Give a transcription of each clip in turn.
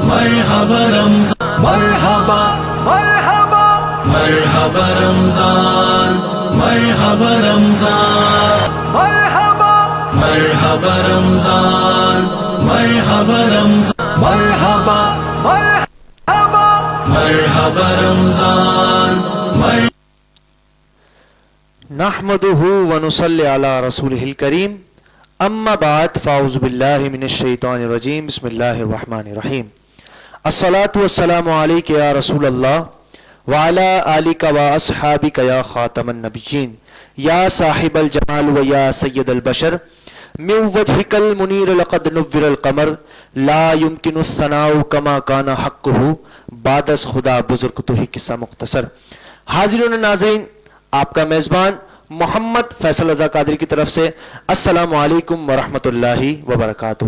مرحبا رمضان مرحبا مرحبا مرحبا رمضان مرحبا رمضان مرحبا مرحبا رمضان مرحبا رمضان مرحبا مرحبا مرحبا رمضان نحمده ونصلی علی رسولہ الکریم اما بعد فاعوذ باللہ من الشیطان الرجیم بسم اللہ الرحمن الرحیم الصلاة والسلام علیک یا رسول اللہ وعلی آلک و اصحابک یا خاتم النبیین یا صاحب الجمال و یا سید البشر من وجہک المنیر لقد نور القمر لا يمکن الثناء کما کان حقہ بعد از خدا بزرگ تو ہی قصہ مختصر. حاضرین ناظرین، آپ کا میزبان محمد فیصل رضا قادری کی طرف سے السلام علیکم ورحمۃ اللہ وبرکاتہ.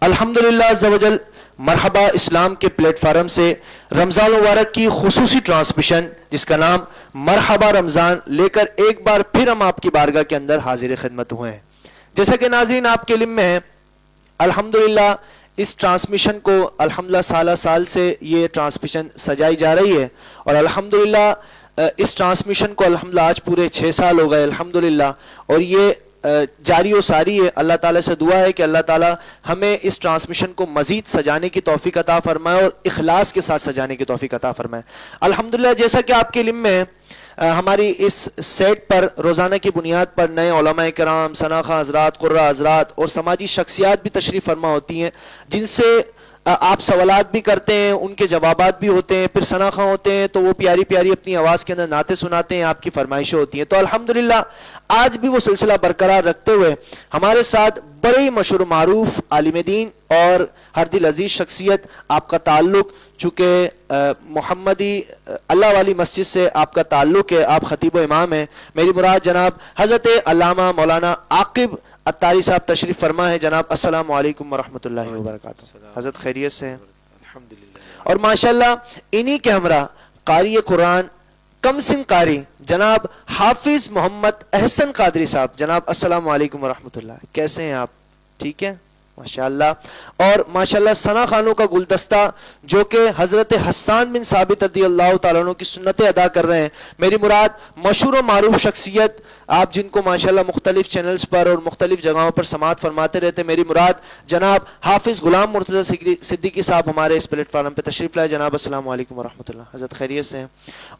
الحمدللہ عز و جل مرحبا اسلام کے پلیٹ فارم سے رمضان مبارک کی خصوصی ٹرانسمیشن جس کا نام مرحبا رمضان لے کر ایک بار پھر ہم آپ کی بارگاہ کے اندر حاضر خدمت ہوئے ہیں. جیسا کہ ناظرین آپ کے علم میں ہے، الحمدللہ اس ٹرانسمیشن کو الحمدللہ سالہ سال سے یہ ٹرانسمیشن سجائی جا رہی ہے اور الحمدللہ اس ٹرانسمیشن کو الحمدللہ آج پورے 6 سال ہو گئے الحمدللہ، اور یہ جاری و ساری ہے. اللہ تعالیٰ سے دعا ہے کہ اللہ تعالیٰ ہمیں اس ٹرانسمیشن کو مزید سجانے کی توفیق عطا فرمائے اور اخلاص کے ساتھ سجانے کی توفیق عطا فرمائے. الحمدللہ جیسا کہ آپ کے علم میں ہے، ہماری اس سیٹ پر روزانہ کی بنیاد پر نئے علماء کرام، ثناء حضرات، قرہ حضرات اور سماجی شخصیات بھی تشریف فرما ہوتی ہیں جن سے آپ سوالات بھی کرتے ہیں، ان کے جوابات بھی ہوتے ہیں، پھر ثناء خواں ہوتے ہیں تو وہ پیاری پیاری اپنی آواز کے اندر نعتیں سناتے ہیں، آپ کی فرمائشیں ہوتی ہیں. تو الحمدللہ آج بھی وہ سلسلہ برقرار رکھتے ہوئے ہمارے ساتھ بڑے ہی مشہور معروف عالم دین اور ہر دل عزیز شخصیت، آپ کا تعلق چونکہ محمدی اللہ والی مسجد سے آپ کا تعلق ہے، آپ خطیب و امام ہیں، میری مراد جناب حضرت علامہ مولانا عاقب اتاری صاحب تشریف فرما ہے. جناب السلام علیکم ورحمۃ اللہ وبرکاتہ. حضرت خیریت سے ہیں؟ اور ماشاءاللہ انہی کے ہمراہ قاری قرآن کم سن قاری جناب حافظ محمد احسن قادری صاحب. جناب السلام علیکم ورحمۃ اللہ. کیسے ہیں آپ؟ ٹھیک ہے ماشاءاللہ. اور ماشاءاللہ ثنا خانوں کا گلدستہ جو کہ حضرت حسان بن ثابت رضی اللہ تعالیٰ عنہ کی سنتیں ادا کر رہے ہیں، میری مراد مشہور و معروف شخصیت آپ جن کو ماشاءاللہ مختلف چینلز پر اور مختلف جگہوں پر سماعت فرماتے رہتے، میری مراد جناب حافظ غلام مرتضی صدیقی صاحب ہمارے اس پلیٹ فارم پہ تشریف لائے. جناب السلام علیکم ورحمۃ اللہ. حضرت خیریت سے ہیں؟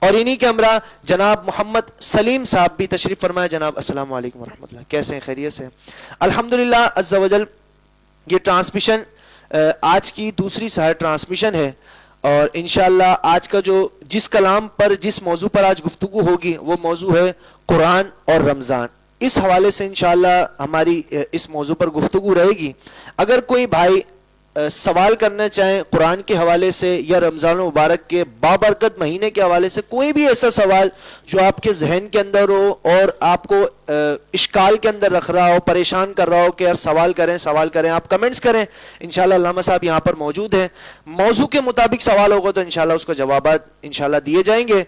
اور انہی کے ہمراہ جناب محمد سلیم صاحب بھی تشریف فرمائے. جناب السلام علیکم ورحمۃ اللہ. کیسے ہیں؟ خیریت سے ہیں؟ الحمدللہ عز و جل یہ ٹرانسمیشن آج کی دوسری سحر ٹرانسمیشن ہے اور انشاءاللہ آج کا جو جس کلام پر جس موضوع پر آج گفتگو ہوگی وہ موضوع ہے قرآن اور رمضان. اس حوالے سے انشاءاللہ ہماری اس موضوع پر گفتگو رہے گی. اگر کوئی بھائی سوال کرنا چاہیں قرآن کے حوالے سے یا رمضان مبارک کے بابرکت مہینے کے حوالے سے، کوئی بھی ایسا سوال جو آپ کے ذہن کے اندر ہو اور آپ کو اشکال کے اندر رکھ رہا ہو، پریشان کر رہا ہو کہ یار سوال کریں، آپ کمنٹس کریں. انشاءاللہ علامہ صاحب یہاں پر موجود ہیں. موضوع کے مطابق سوال ہوگا تو انشاءاللہ اس کو جوابات انشاءاللہ دیے جائیں گے.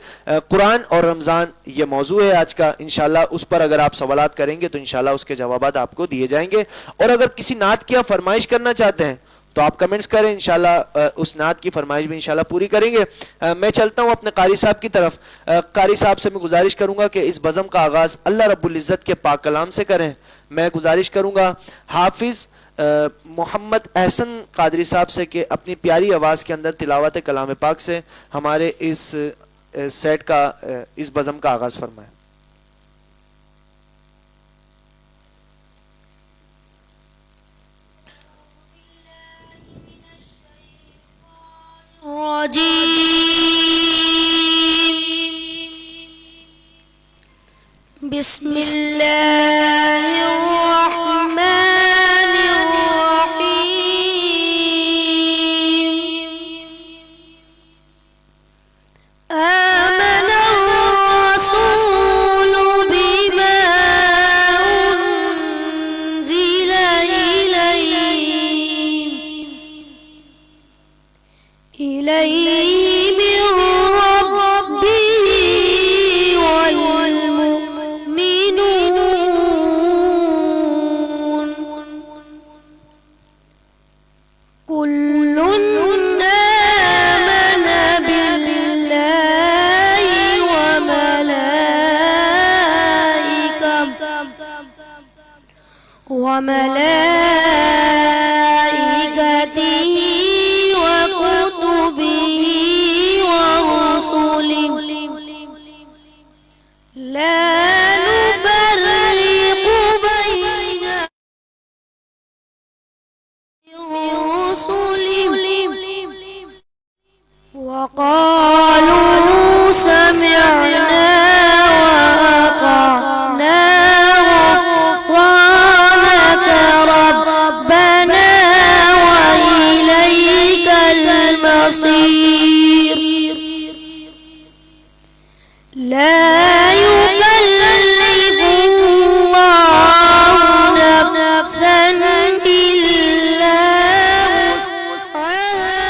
قرآن اور رمضان یہ موضوع ہے آج کا. انشاءاللہ اس پر اگر آپ سوالات کریں گے تو انشاءاللہ اس کے جوابات آپ کو دیے جائیں گے. اور اگر کسی نعت کی آپ فرمائش کرنا چاہتے ہیں تو آپ کمنٹس کریں، انشاءاللہ اس نعت کی فرمائش بھی انشاءاللہ پوری کریں گے. میں چلتا ہوں اپنے قاری صاحب کی طرف. قاری صاحب سے میں گزارش کروں گا کہ اس بزم کا آغاز اللہ رب العزت کے پاک کلام سے کریں. میں گزارش کروں گا حافظ محمد احسن قادری صاحب سے کہ اپنی پیاری آواز کے اندر تلاوت کلام پاک سے ہمارے اس سیٹ کا اس بزم کا آغاز فرمائیں. بسم اللہ الرحمن الرحیم. آمن الرسول بما انزل الیہ من ربہ والمؤمنون كل وملائكته وكتبه ورسله لا نفرق بين رسله وقالوا سمعنا وأطعنا غفرانك ربنا وإليك المصير لا يكلف الله نفسا إلا وسعها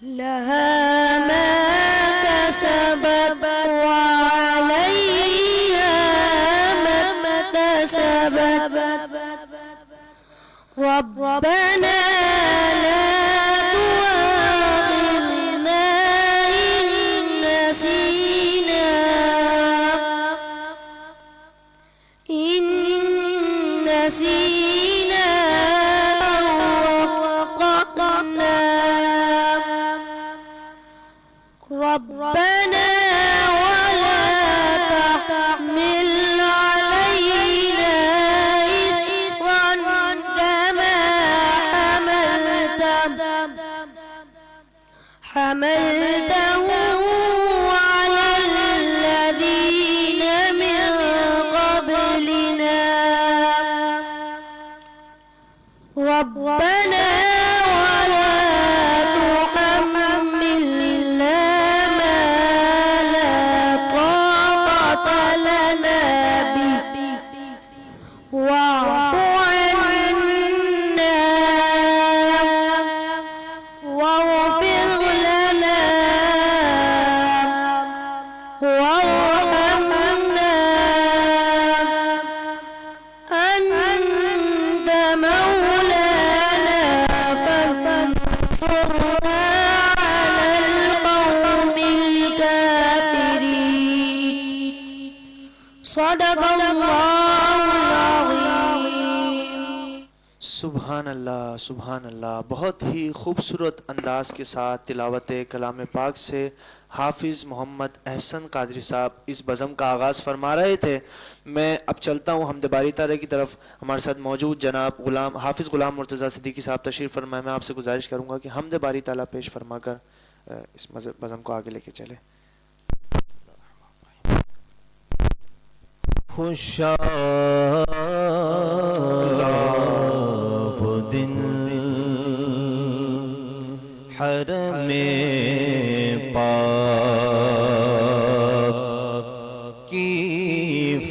لها ما كسبت وعليها ما اكتسبت ربنا لا تؤاخذنا إن نسينا أو أخطأنا ربنا ولا تحمل علينا إصرا كما حملته على الذين من قبلنا ربنا ولا تحملنا ما لا طاقة لنا به واعف عنا واغفر لنا وارحمنا أنت مولانا فانصرنا على القوم الكافرين صدق الله العظيم سبحان اللہ، بہت ہی خوبصورت انداز کے ساتھ تلاوت کلام پاک سے حافظ محمد احسن قادری صاحب اس بزم کا آغاز فرما رہے تھے۔ میں اب چلتا ہوں حمد باری تعالیٰ کی طرف۔ ہمارے ساتھ موجود جناب حافظ غلام مرتضیٰ صدیقی صاحب تشریف فرمائے۔ میں آپ سے گزارش کروں گا کہ حمد باری تعالیٰ پیش فرما کر اس بزم کو آگے لے کے چلے۔ خوشا وہ دن حرم پاک کی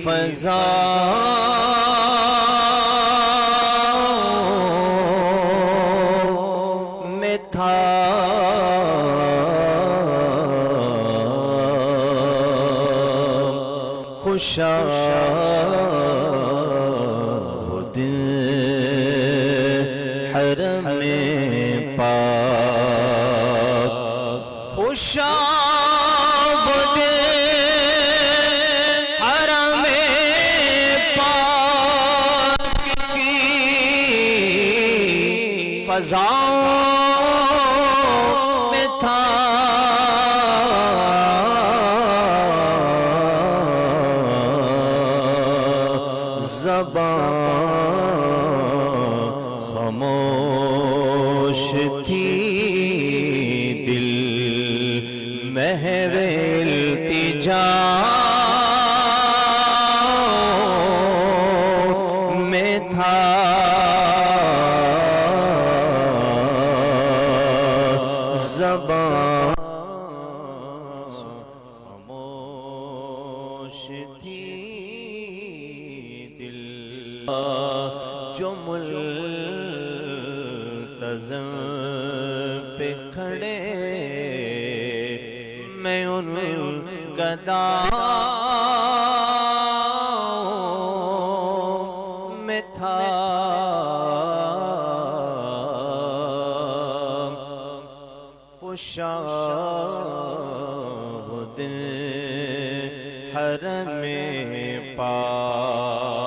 فضا میں تھا خوشا وہ دن حرم پاک خوشا وہ دن حرم پاک کی فضا میں تھا خاموش تھی دل مہر التجا میں تھا زبان خاموش تھی دل جو ملتزم پہ کھڑے میں ان گداؤں میں تھا خوشا وہ دن حرم پاک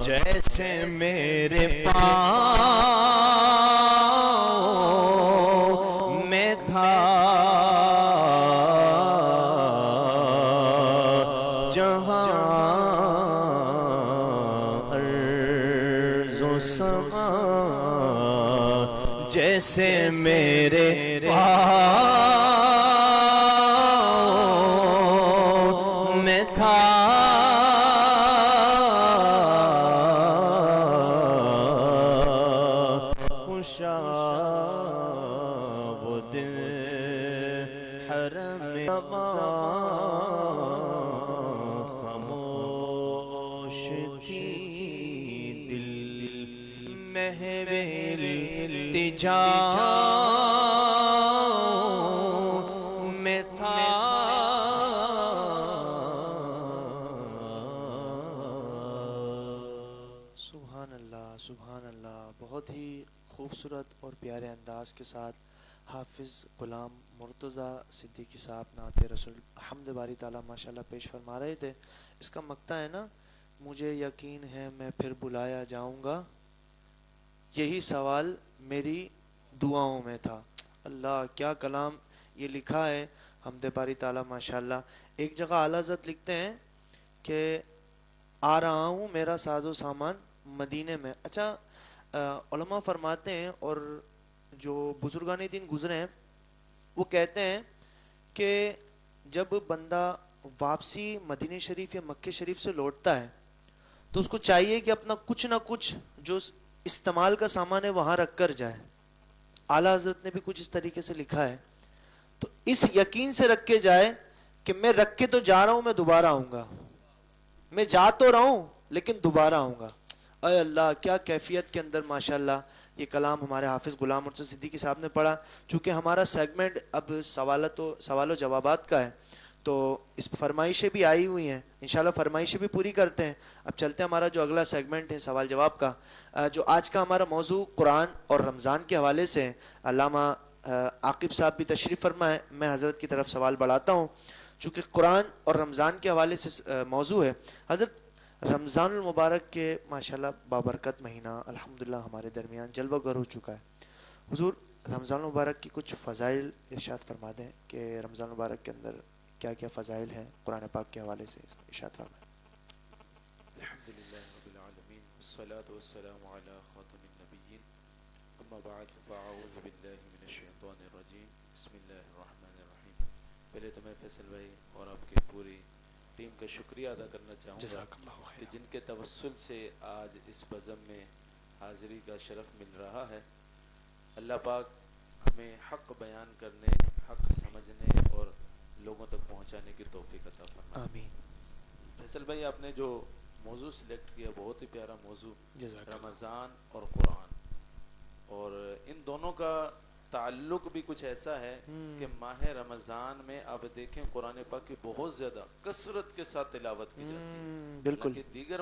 جیسے میرے پاؤں میں تھا جہاں ارض و سما، جیسے میرے پاؤں میں تھا وہ دل حرم خاموش تھی، دل محو التجا میں تھا۔ سبحان اللہ سبحان اللہ، بہت ہی خوبصورت اور پیارے انداز کے ساتھ حافظ غلام مرتضیٰ صدیقی صاحب نعت رسول حمد باری تعالیٰ ماشاءاللہ پیش فرما رہے تھے۔ اس کا مقطع ہے نا، مجھے یقین ہے میں پھر بلایا جاؤں گا، یہی سوال میری دعاؤں میں تھا۔ اللہ کیا کلام یہ لکھا ہے حمد باری تعالیٰ ماشاءاللہ۔ ایک جگہ اعلیٰ حضرت لکھتے ہیں کہ آ رہا ہوں میرا ساز و سامان مدینے میں۔ اچھا، علماء فرماتے ہیں اور جو بزرگان دین گزرے ہیں وہ کہتے ہیں کہ جب بندہ واپسی مدینہ شریف یا مکہ شریف سے لوٹتا ہے تو اس کو چاہیے کہ اپنا کچھ نہ کچھ جو استعمال کا سامان ہے وہاں رکھ کر جائے۔ اعلیٰ حضرت نے بھی کچھ اس طریقے سے لکھا ہے، تو اس یقین سے رکھ کے جائے کہ میں رکھ کے تو جا رہا ہوں، میں دوبارہ آؤں گا، میں جا تو رہا ہوں لیکن دوبارہ آؤں گا۔ اے اللہ کیا کیفیت کے اندر ماشاءاللہ یہ کلام ہمارے حافظ غلام مرتضیٰ صدیقی صاحب نے پڑھا۔ چونکہ ہمارا سیگمنٹ اب سوال و جوابات کا ہے تو اس فرمائشیں بھی آئی ہوئی ہیں، انشاءاللہ فرمائشیں بھی پوری کرتے ہیں۔ اب چلتے ہیں ہمارا جو اگلا سیگمنٹ ہے سوال جواب کا، جو آج کا ہمارا موضوع قرآن اور رمضان کے حوالے سے ہے۔ علامہ عاقب صاحب بھی تشریف فرما ہے، میں حضرت کی طرف سوال بڑھاتا ہوں چونکہ قرآن اور رمضان کے حوالے سے موضوع ہے۔ حضرت رمضان المبارک کے ماشاءاللہ بابرکت مہینہ الحمدللہ ہمارے درمیان جلوہ گر ہو چکا ہے۔ حضور رمضان المبارک کی کچھ فضائل ارشاد فرما دیں کہ رمضان المبارک کے اندر کیا کیا فضائل ہیں قرآن پاک کے حوالے سے ارشاد فرمائیں۔ الحمدللہ رب العالمین والصلاة والسلام علی خاتم النبیین، اما بعد فاعوذ باللہ من الشیطان الرجیم، بسم اللہ الرحمن الرحیم۔ پہلے تو میں فیصل بھائی اور آپ کی پوری ٹیم کا شکریہ ادا کرنا چاہوں گا کہ جن کے توسل سے آج اس بزم میں حاضری کا شرف مل رہا ہے۔ اللہ پاک ہمیں حق بیان کرنے، حق سمجھنے اور لوگوں تک پہنچانے کی توفیق عطا فرمائے۔ آمین۔ فیصل بھائی آپ نے جو موضوع سلیکٹ کیا بہت ہی پیارا موضوع، جزاک اللہ۔ رمضان اور قرآن، اور ان دونوں کا تعلق بھی کچھ ایسا ہے کہ ماہ رمضان میں آپ دیکھیں قرآن پاک کی بہت زیادہ کثرت کے ساتھ تلاوت کی جاتی ہے، بالکل۔ کہ دیگر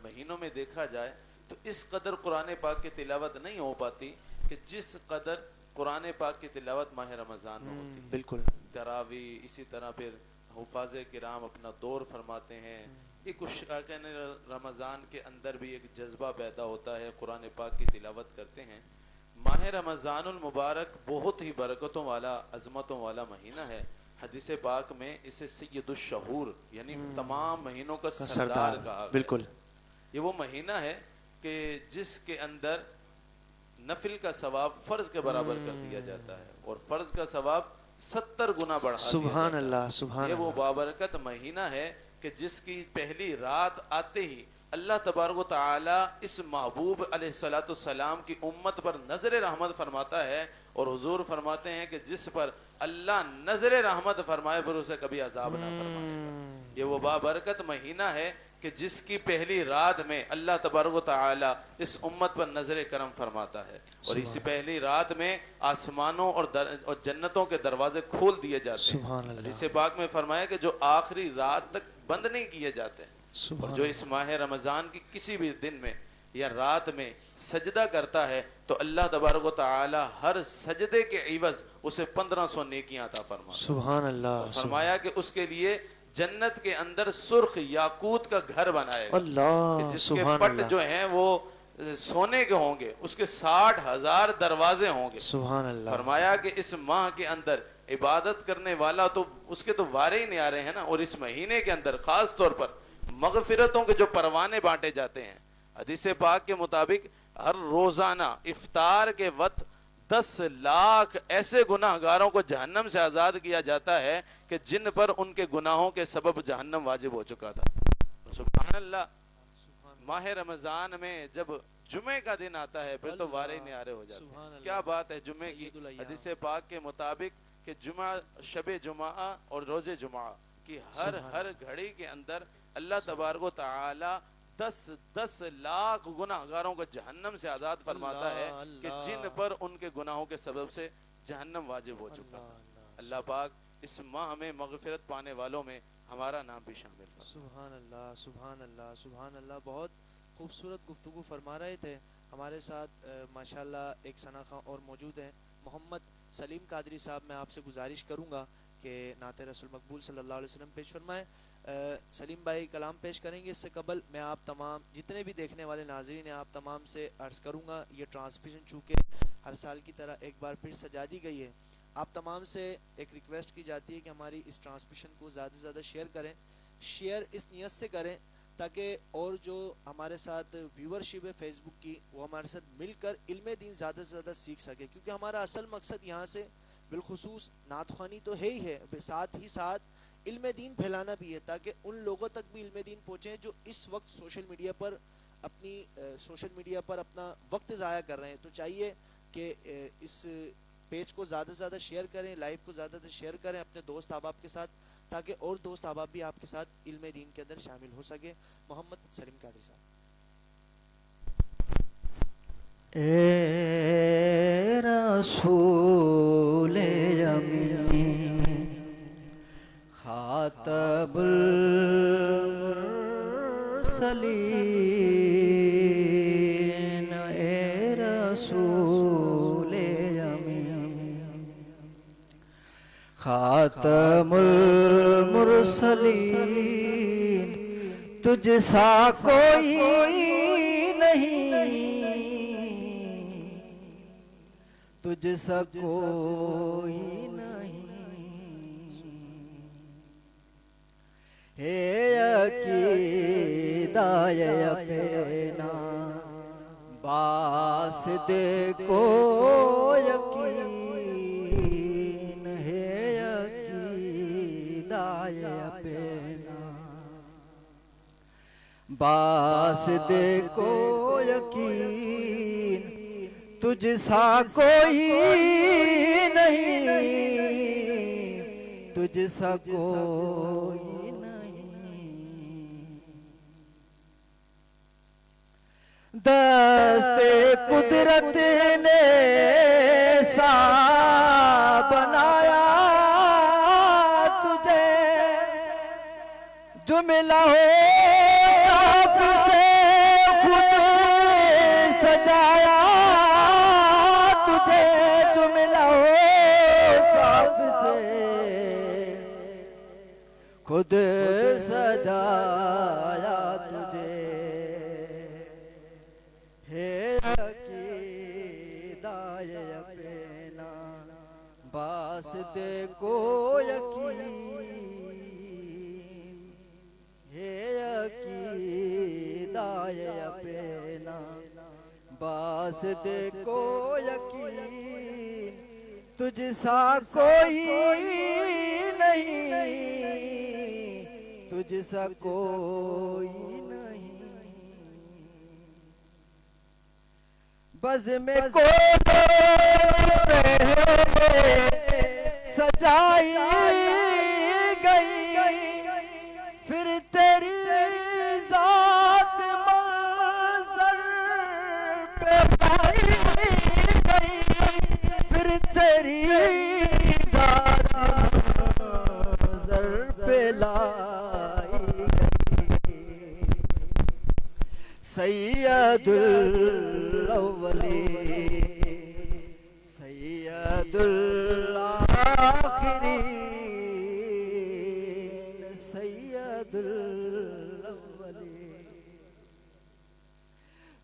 مہینوں میں دیکھا جائے تو اس قدر قرآن پاک کی تلاوت نہیں ہو پاتی کہ جس قدر قرآن پاک کی تلاوت ماہ رمضان میں ہوتی ہے۔ بالکل۔ تراویح، اسی طرح پھر حفاظ کرام اپنا دور فرماتے ہیں۔ یہ کچھ کہنے رمضان کے اندر بھی ایک جذبہ پیدا ہوتا ہے، قرآن پاک کی تلاوت کرتے ہیں۔ ماہ رمضان المبارک بہت ہی برکتوں والا، عظمتوں والا مہینہ ہے۔ حدیث پاک میں اسے سید الشہور یعنی تمام مہینوں کا سردار کہا گیا۔ بالکل۔ یہ وہ مہینہ ہے کہ جس کے اندر نفل کا ثواب فرض کے برابر کر دیا جاتا ہے اور فرض کا ثواب 70 گنا بڑھا دیا جاتا ہے۔ سبحان اللہ سبحان یہ اللہ۔ وہ بابرکت مہینہ ہے کہ جس کی پہلی رات آتے ہی اللہ تبارک و تعالی اس محبوب علیہ الصلوۃ والسلام کی امت پر نظر رحمت فرماتا ہے، اور حضور فرماتے ہیں کہ جس پر اللہ نظر رحمت فرمائے پھر اسے کبھی عذاب نہ فرمائے۔ یہ وہ بابرکت مہینہ ہے کہ جس کی پہلی رات میں اللہ تبارک و تعالی اس امت پر نظر کرم فرماتا ہے، اور اسی پہلی رات میں آسمانوں اور جنتوں کے دروازے کھول دیے جاتے ہیں۔ سبحان اللہ۔ حدیث پاک میں فرمایا کہ جو آخری رات تک بند نہیں کیے جاتے، اور جو اس ماہ رمضان کی کسی بھی دن میں یا رات میں سجدہ کرتا ہے تو اللہ تبارک و تعالی ہر سجدے کے عوض اسے 1500 نیکیاں عطا فرماتا ہے۔ سبحان اللہ۔ فرمایا کہ اس کے لیے جنت کے اندر سرخ یاقوت کا گھر بنائے گا اللہ کہ جس کے سبحان پٹ اللہ جو ہیں وہ سونے کے ہوں گے، اس کے 60,000 دروازے ہوں گے. سبحان اللہ فرمایا کہ اس ماہ کے اندر عبادت کرنے والا تو اس کے تو وارے ہی نہیں آ رہے ہیں نا، اور اس مہینے کے اندر خاص طور پر مغفرتوں کے جو پروانے بانٹے جاتے ہیں. حدیث پاک کے مطابق ہر روزانہ افطار کے وقت 10 لاکھ ایسے گناہ گاروں کو جہنم سے آزاد کیا جاتا ہے کہ جن پر ان کے گناہوں کے سبب جہنم واجب ہو چکا تھا. سبحان اللہ. ماہ رمضان میں جب جمعے کا دن آتا ہے پھر تو وارے نیارے ہو جاتے ہیں. کیا بات ہے جمعے کی. حدیث پاک کے مطابق کہ جمعہ، شب جمعہ اور روز جمعہ کی ہر گھڑی کے اندر اللہ تبارک و تعالی 10 لاکھ گناہ گاروں کو جہنم سے آزاد فرماتا ہے کہ جن پر ان کے گناہوں کے سبب سے جہنم واجب ہو چکا تھا. اللہ پاک اس ماہ میں مغفرت پانے والوں میں ہمارا نام بھی شامل فرمائے. سبحان اللہ سبحان اللہ سبحان اللہ. بہت خوبصورت گفتگو فرما رہے تھے. ہمارے ساتھ ماشاءاللہ ایک ثنا خواں اور موجود ہیں، محمد سلیم قادری صاحب. میں آپ سے گزارش کروں گا کہ نعت رسول مقبول صلی اللہ علیہ وسلم پیش فرمائیں. سلیم بھائی کلام پیش کریں گے. اس سے قبل میں آپ تمام جتنے بھی دیکھنے والے ناظرین ہیں آپ تمام سے عرض کروں گا، یہ ٹرانسمیشن چونکہ ہر سال کی طرح ایک بار پھر سجا دی گئی ہے، آپ تمام سے ایک ریکویسٹ کی جاتی ہے کہ ہماری اس ٹرانسمیشن کو زیادہ سے زیادہ شیئر کریں. شیئر اس نیت سے کریں تاکہ اور جو ہمارے ساتھ ویورشپ ہے فیس بک کی وہ ہمارے ساتھ مل کر علم دین زیادہ سے زیادہ سیکھ سکے. کیونکہ ہمارا اصل مقصد یہاں سے بالخصوص نعت خوانی تو ہے ہی ہے، ساتھ ہی ساتھ علم دین پھیلانا بھی ہے تاکہ ان لوگوں تک بھی علم دین پہنچے جو اس وقت سوشل میڈیا پر اپنا وقت ضائع کر رہے ہیں. تو چاہیے کہ اس پیج کو زیادہ سے زیادہ شیئر کریں، لائیو کو زیادہ سے شیئر کریں اپنے دوست احباب کے ساتھ تاکہ اور دوست احباب بھی آپ کے ساتھ علم دین کے اندر شامل ہو سکے. محمد سلیم قادری صاحب. اے رسول امین خاطب المرسلین، اے رسول امین خاتم المرسلین، تجھ سا کوئی نہیں، تجھ سا کوئی نہیں، ہے عقیدہ اپنا باسط کو یقین، ہے عقیدہ اپنا باسط کو یقین، تجھ سا کوئی نہیں، تجھ سا کوئی نہیں، دست قدرت نے سا بنایا تجھے، جو ملا ہو آپ سے خود سجایا تجھے، جو ملا ہو آپ سے خود سجایا تجھے، ہے عقیدہ اپنا باسط کو یقین، ہے عقیدہ اپنا باسط کو یقین، تجھ سا کوئی نہیں، تجھ سا کوئی نہیں، بزم کو سجائی گئی، پھر تیری ذات منظر پہ لائی گئی، پھر تیری ذات منظر پہ لائی گئی، سید الاولین سید الاخرین، سید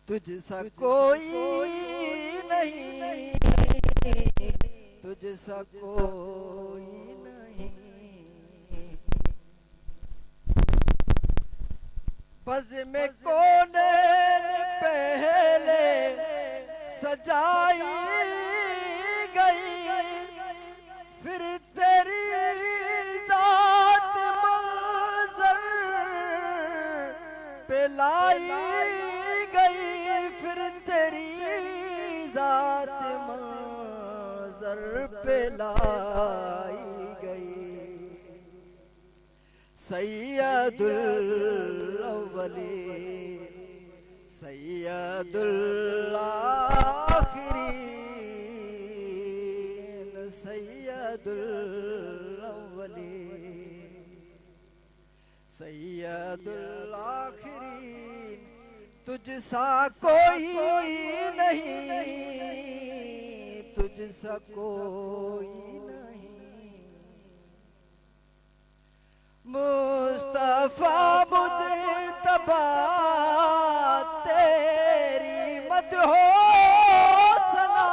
تجھ سا کوئی نہیں، تجھ سا کوئی نہیں، بز میں کونین پہلے سجائی گئی، پھر تیری ذات منظر پہ لائی گئی، پھر تیری ذات منظر پہ لائی گئی، سید الاولین سید الاخرین سید الاولین سید الاخرین، تجھ سا کوئی نہیں، تجھ سا کوئی نہیں، مصطفیٰ مجتبیٰ تیری مدح و ثنا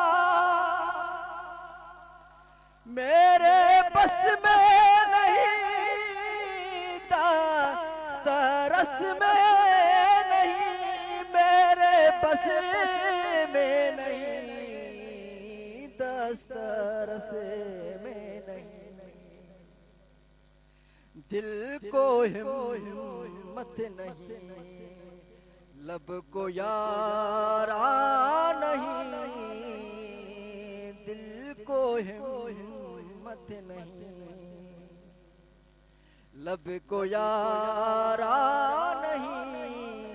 میرے بس میں نہیں، دست رس میں نہیں، میرے بس میں نہیں، دست رس میں نہیں، دل کو ہمت نہیں، لب کو یارا نہیں، دل کو ہمت نہیں، لب کو یارا نہیں،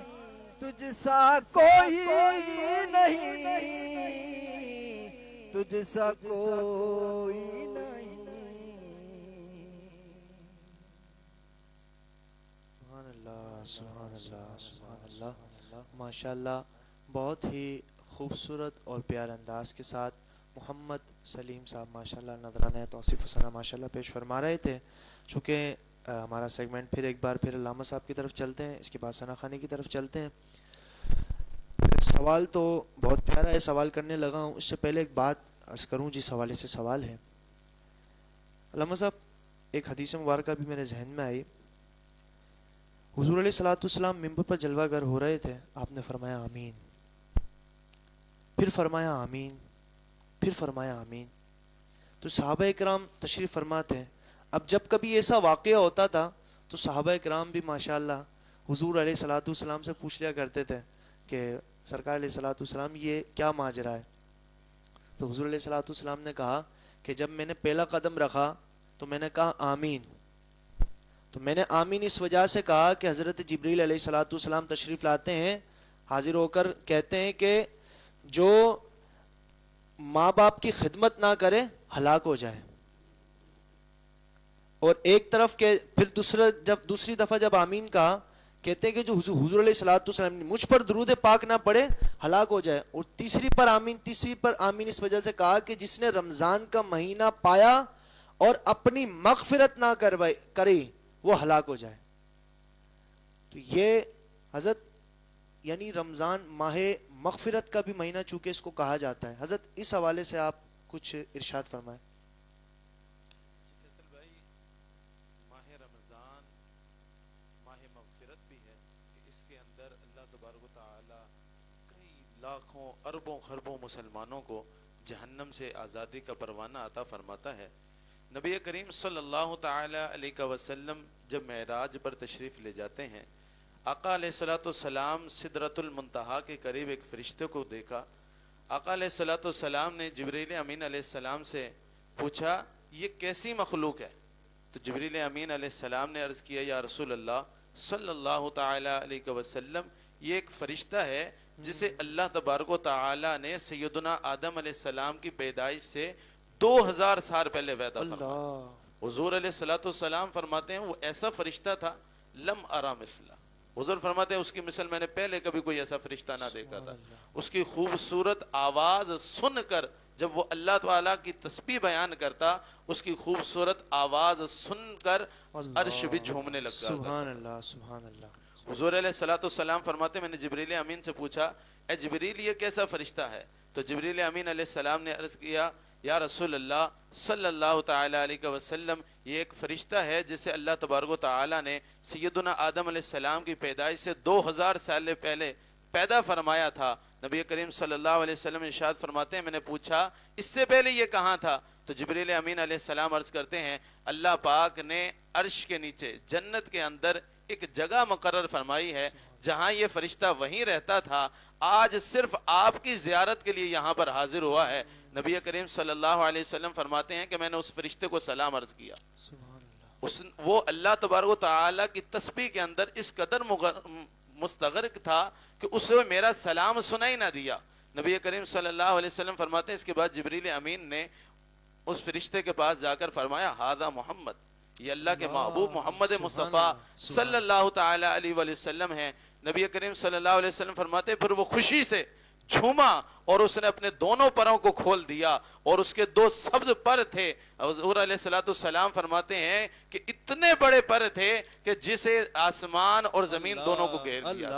تجھ سا کوئی نہیں، تجھ سا کوئی نہیں۔ سبحان اللہ سبحان اللہ، ماشاءاللہ بہت ہی خوبصورت اور پیارے انداز کے ساتھ محمد سلیم صاحب ماشاءاللہ نذرانہ توصیف و ثنا ماشاءاللہ پیش فرما رہے تھے۔ چونکہ ہمارا سیگمنٹ پھر ایک بار پھر علامہ صاحب کی طرف چلتے ہیں، اس کے بعد ثنا خانی کی طرف چلتے ہیں۔ سوال تو بہت پیارا ہے، سوال کرنے لگا ہوں، اس سے پہلے ایک بات عرض کروں جس حوالے سے سوال ہے۔ علامہ صاحب ایک حدیث مبارکہ بھی میرے ذہن میں آئی، حضور علیہ الصلوۃ والسلام ممبر پر جلوہ گر ہو رہے تھے، آپ نے فرمایا آمین، پھر فرمایا آمین، پھر فرمایا آمین، تو صحابہ اکرام تشریف فرماتے ہیں۔ اب جب کبھی ایسا واقعہ ہوتا تھا تو صحابہ اکرام بھی ماشاءاللہ حضور علیہ الصلوۃ والسلام سے پوچھ لیا کرتے تھے کہ سرکار علیہ الصلوۃ والسلام یہ کیا ماجرا ہے؟ تو حضور علیہ الصلوۃ والسلام نے کہا کہ جب میں نے پہلا قدم رکھا تو میں نے کہا آمین، تو میں نے آمین اس وجہ سے کہا کہ حضرت جبریل علیہ الصلوۃ والسلام تشریف لاتے ہیں، حاضر ہو کر کہتے ہیں کہ جو ماں باپ کی خدمت نہ کرے ہلاک ہو جائے، اور ایک طرف کے پھر دوسری دفعہ جب آمین کہا کہتے ہیں کہ جو حضور علیہ الصلوۃ والسلام نے مجھ پر درود پاک نہ پڑھے ہلاک ہو جائے، اور تیسری پر آمین اس وجہ سے کہا کہ جس نے رمضان کا مہینہ پایا اور اپنی مغفرت نہ کری وہ ہلاک ہو جائے۔ تو یہ حضرت یعنی رمضان ماہ مغفرت کا بھی مہینہ چونکہ اس کو کہا جاتا ہے، حضرت اس حوالے سے آپ کچھ ارشاد فرمائیں۔ فیصل بھائی، ماہ رمضان ماہ مغفرت بھی ہے کہ اس کے اندر اللہ تبارک و تعالی کئی لاکھوں اربوں خربوں مسلمانوں کو جہنم سے آزادی کا پروانہ عطا فرماتا ہے۔ نبی کریم صلی اللہ تعالی علیہ وسلم جب معراج پر تشریف لے جاتے ہیں، آقا علیہ الصلوۃ والسلام سدرۃ المنتہا کے قریب ایک فرشتے کو دیکھا۔ آقا علیہ الصلوۃ والسلام نے جبریل امین علیہ السلام سے پوچھا یہ کیسی مخلوق ہے؟ تو جبریل امین علیہ السلام نے عرض کیا یا رسول اللہ صلی اللہ تعالی علیہ وسلم، یہ ایک فرشتہ ہے جسے اللہ تبارک و تعالی نے سیدنا آدم علیہ السلام کی پیدائش سے 2000 سال پہلے پیدا فرمایا۔ حضور علیہ الصلوۃ والسلام فرماتے ہیں وہ ایسا فرشتہ تھا لم ارا مثلا، حضور فرماتے ہیں اس کی مثل میں نے پہلے کبھی کوئی ایسا فرشتہ نہ دیکھا تھا۔ اس کی خوبصورت آواز سن کر جب وہ اللہ تعالیٰ کی تسبیح بیان کرتا، اس کی خوبصورت آواز سن کر عرش بھی جھومنے لگتا۔ سبحان اللہ سبحان اللہ۔ حضور علیہ الصلوۃ والسلام فرماتے ہیں میں نے جبریل امین سے پوچھا اے جبریل یہ کیسا فرشتہ ہے؟ تو جبریل امین علیہ السلام نے عرض کیا یا رسول اللہ صلی اللہ تعالی علیہ وسلم، یہ ایک فرشتہ ہے جسے اللہ تبارک و تعالی نے سیدنا آدم علیہ السلام کی پیدائش سے 2000 سال پہلے پیدا فرمایا تھا۔ نبی کریم صلی اللہ علیہ وسلم ارشاد فرماتے ہیں میں نے پوچھا اس سے پہلے یہ کہاں تھا؟ تو جبریل امین علیہ السلام عرض کرتے ہیں اللہ پاک نے عرش کے نیچے جنت کے اندر ایک جگہ مقرر فرمائی ہے جہاں یہ فرشتہ وہیں رہتا تھا، آج صرف آپ کی زیارت کے لیے یہاں پر حاضر ہوا ہے۔ نبی کریم صلی اللہ علیہ وسلم فرماتے ہیں کہ میں نے اس فرشتے کو سلام عرض کیا، وہ اللہ تبارک و تعالی کی تسبیح کے اندر اس قدر مستغرق تھا کہ اسے میرا سلام سنائی نہ دیا۔ نبی کریم صلی اللہ علیہ وسلم فرماتے ہیں اس کے بعد جبریل امین نے اس فرشتے کے پاس جا کر فرمایا ہذا محمد، یہ اللہ کے محبوب محمد مصطفیٰ صلی اللہ تعالی علیہ وآلہ وسلم ہیں۔ نبی کریم صلی اللہ علیہ وسلم فرماتے ہیں پھر وہ خوشی سے جھوما اور اس نے اپنے دونوں پروں کو کھول دیا اور اس کے 2 سبز پر تھے۔ حضور علیہ السلام فرماتے ہیں کہ اتنے بڑے پر تھے کہ جسے آسمان اور زمین دونوں کو گھیر دیا۔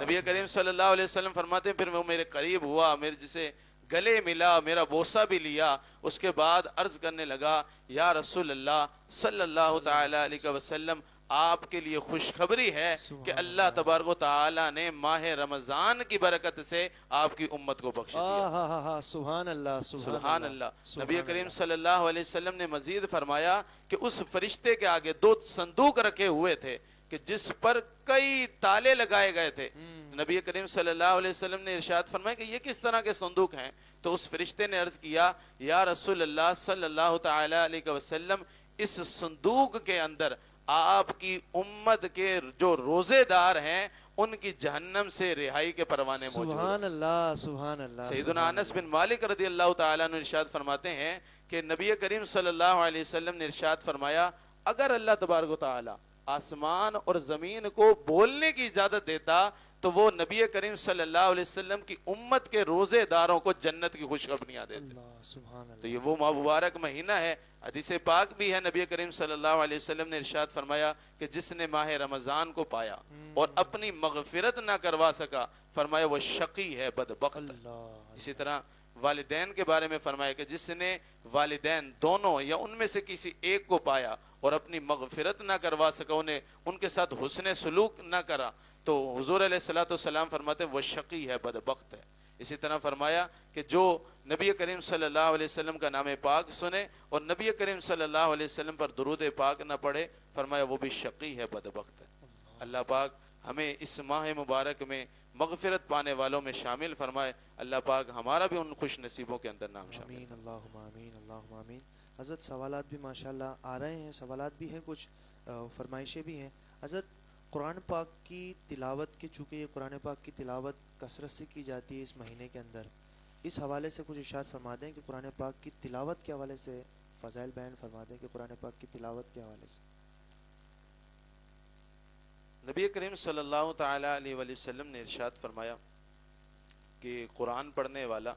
نبی کریم صلی اللہ علیہ وسلم فرماتے ہیں پھر وہ میرے قریب ہوا، میرے جسے گلے ملا، میرا بوسہ بھی لیا، اس کے بعد عرض کرنے لگا یا رسول اللہ صلی اللہ تعالی علیہ وسلم آپ کے لیے خوشخبری ہے کہ اللہ تبارک و تعالی نے ماہ رمضان کی برکت سے آپ کی امت کو بخش دیا۔ سبحان اللہ سبحان اللہ۔ نبی کریم صلی اللہ علیہ وسلم نے مزید فرمایا کہ اس فرشتے کے آگے 2 صندوق رکھے ہوئے تھے کہ جس پر کئی تالے لگائے گئے تھے۔ نبی کریم صلی اللہ علیہ وسلم نے ارشاد فرمایا کہ یہ کس طرح کے صندوق ہیں؟ تو اس فرشتے نے عرض کیا یا رسول اللہ صلی اللہ تعالی علیہ وسلم اس صندوق کے اندر آپ کی امت کے جو روزے دار ہیں ان کی جہنم سے رہائی کے پروانے موجود ہیں۔ سبحان اللہ سبحان اللہ۔ سیدنا انس بن مالک رضی اللہ تعالیٰ عنہ ارشاد فرماتے ہیں کہ نبی کریم صلی اللہ علیہ وسلم نے ارشاد فرمایا اگر اللہ تبارک و تعالی آسمان اور زمین کو بولنے کی اجازت دیتا تو وہ نبی کریم صلی اللہ علیہ وسلم کی امت کے روزے داروں کو جنت کی خوشخبریاں دیتے۔ تو یہ وہ مبارک مہینہ ہے، حدیث پاک بھی ہے، نبی کریم صلی اللہ علیہ وسلم نے ارشاد فرمایا کہ جس نے ماہ رمضان کو پایا اور اپنی مغفرت نہ کروا سکا فرمایا وہ شقی ہے، بدبخت۔ اسی طرح والدین کے بارے میں فرمایا کہ جس نے والدین دونوں یا ان میں سے کسی ایک کو پایا اور اپنی مغفرت نہ کروا سکا، انہیں ان کے ساتھ حسن سلوک نہ کرا، تو حضور علیہ السلام فرماتے ہیں وہ شقی ہے، بدبخت ہے۔ اسی طرح فرمایا کہ جو نبی کریم صلی اللہ علیہ وسلم کا نام پاک سنے اور نبی کریم صلی اللہ علیہ وسلم پر درود پاک نہ پڑھے فرمایا وہ بھی شقی ہے، بدبخت ہے۔ اللہ پاک ہمیں اس ماہ مبارک میں مغفرت پانے والوں میں شامل فرمائے۔ اللہ پاک ہمارا بھی ان خوش نصیبوں کے اندر نام شامل۔ آمین اللہم آمین اللہم آمین۔ حضرت سوالات بھی ماشاءاللہ آ رہے ہیں، سوالات بھی ہیں، کچھ فرمائشیں بھی ہیں۔ حضرت قرآن پاک کی تلاوت کے چونکہ یہ قرآن پاک کی تلاوت کثرت سے کی جاتی ہے اس مہینے کے اندر، اس حوالے سے کچھ ارشاد فرما دیں کہ قرآن پاک کی تلاوت کے حوالے سے فضائل بیان فرما دیں کہ قرآن پاک کی تلاوت کے حوالے سے۔ نبی کریم صلی اللہ تعالی علیہ وآلہ وسلم نے ارشاد فرمایا کہ قرآن پڑھنے والا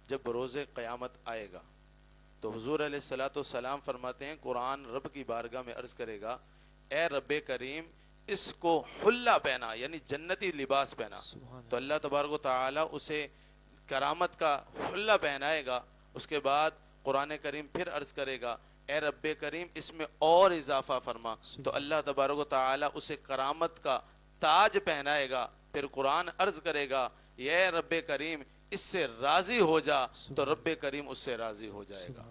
جب روز قیامت آئے گا تو حضور علیہ السلام فرماتے ہیں قرآن رب کی بارگاہ میں عرض کرے گا اے رب کریم اس کو حلہ پہنا، یعنی جنتی لباس پہنا۔ تو اللہ تبارک و تعالی اسے کرامت کا حلہ پہنائے گا۔ اس کے بعد قرآن کریم پھر عرض کرے گا اے رب کریم اس میں اور اضافہ فرما، تو اللہ تبارک و تعالی اسے کرامت کا تاج پہنائے گا۔ پھر قرآن عرض کرے گا اے رب کریم اس سے راضی ہو جا، تو رب کریم اس سے راضی ہو جائے گا۔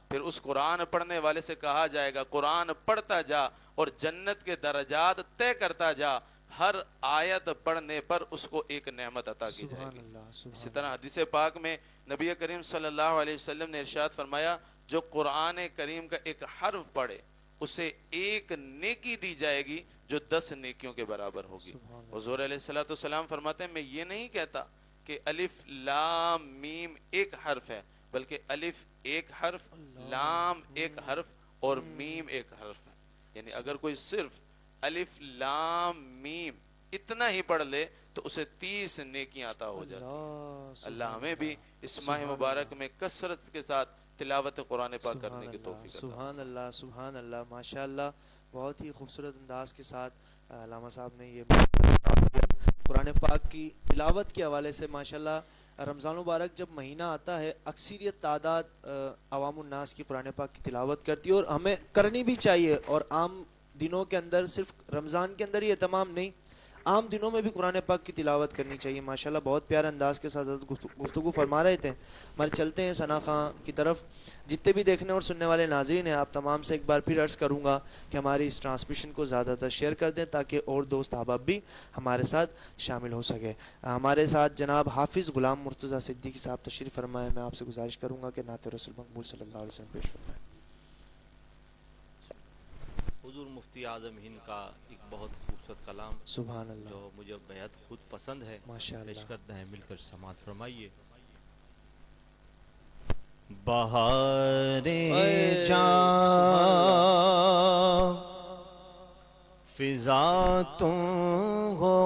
پھر اس قرآن پڑھنے والے سے کہا جائے گا قرآن پڑھتا جا اور جنت کے درجات طے کرتا جا، ہر آیت پڑھنے پر اس کو ایک نعمت عطا کی جائے گی۔ اسی طرح حدیث پاک میں نبی کریم صلی اللہ علیہ وسلم نے ارشاد فرمایا جو قرآن کریم کا ایک حرف پڑھے اسے ایک نیکی دی جائے گی جو 10 نیکیوں کے برابر ہوگی۔ حضور علیہ السلام فرماتے ہیں میں یہ نہیں کہتا کہ الف لام میم ایک حرف ہے، بلکہ الف ایک حرف، لام ایک حرف اور میم ایک حرف ہے، یعنی اگر کوئی صرف الف لام میم اتنا ہی پڑھ لے تو اسے 30 نیکیاں عطا ہو جاتی۔ اللہ ہمیں بھی اس ماہ مبارک میں کثرت کے ساتھ تلاوت قرآن پاک کرنے کی توفیق عطا۔ سبحان اللہ سبحان اللہ، ماشاءاللہ بہت ہی خوبصورت انداز کے ساتھ علامہ صاحب نے یہ قرآن پاک کی تلاوت کے حوالے سے ماشاءاللہ رمضان مبارک جب مہینہ آتا ہے اکثریت تعداد عوام الناس کی قرآن پاک کی تلاوت کرتی ہے، اور ہمیں کرنی بھی چاہیے. اور عام دنوں کے اندر، صرف رمضان کے اندر ہی اہتمام نہیں، عام دنوں میں بھی قرآن پاک کی تلاوت کرنی چاہیے. ماشاءاللہ بہت پیارے انداز کے ساتھ گفتگو فرما رہے تھے. ہمارے چلتے ہیں ثنا خاں کی طرف. جتنے بھی دیکھنے اور سننے والے ناظرین ہیں، آپ تمام سے ایک بار پھر عرض کروں گا کہ ہماری اس ٹرانسمیشن کو زیادہ تر شیئر کر دیں تاکہ اور دوست احباب بھی ہمارے ساتھ شامل ہو سکے. ہمارے ساتھ جناب حافظ غلام مرتضیٰ صدیقی صاحب تشریف فرمائے. میں آپ سے گزارش کروں گا کہ نعت رسول مقبول صلی اللہ علیہ وسلم پیش فرمائیں. حضور مفتی اعظم ہند کا ایک بہت خوبصورت کلام سبحان اللہ، جو مجھے بہت خود پسند ہے، ماشاء اللہ. پیش کرتے ہیں، مل کر سماعت فرمائیے. بہار جاں فضا تم ہو،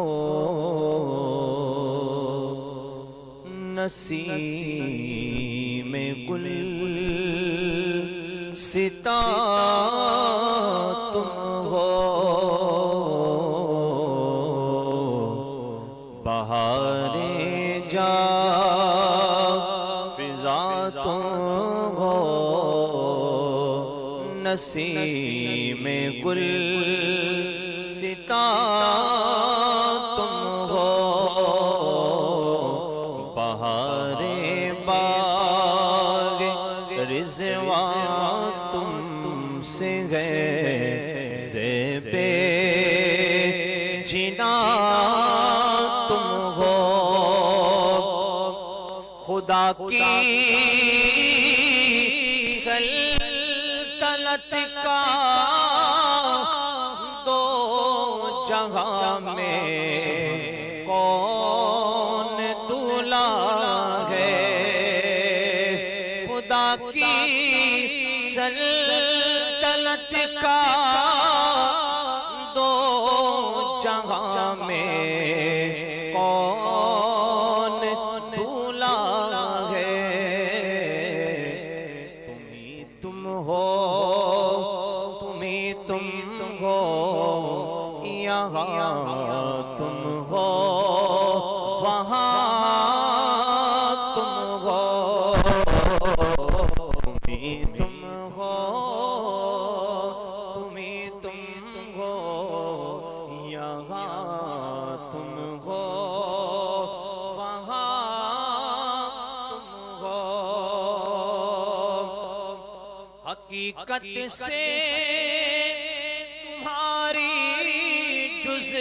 نسیم گل ستا تم ہو. بہار جاں فضا تم ہو، نسیم گل ستا تم ہو. بہار باغ رضوان تم سے گئے، زیب جنا تم ہو. خدا کی سلطنت کا دو جہاں میں کون دولا ہے. خدا کی سلطنت کا دو جہاں میں کون دولا ہے. تم ہی تم ہو، تم ہی تم ہو، یہاں تم ہو، وہاں تم ہو. تم ہی تم ہو، تم ہی تم ہو، یہاں تم ہو، وہاں تم ہو. حقیقت سے تمہاری جز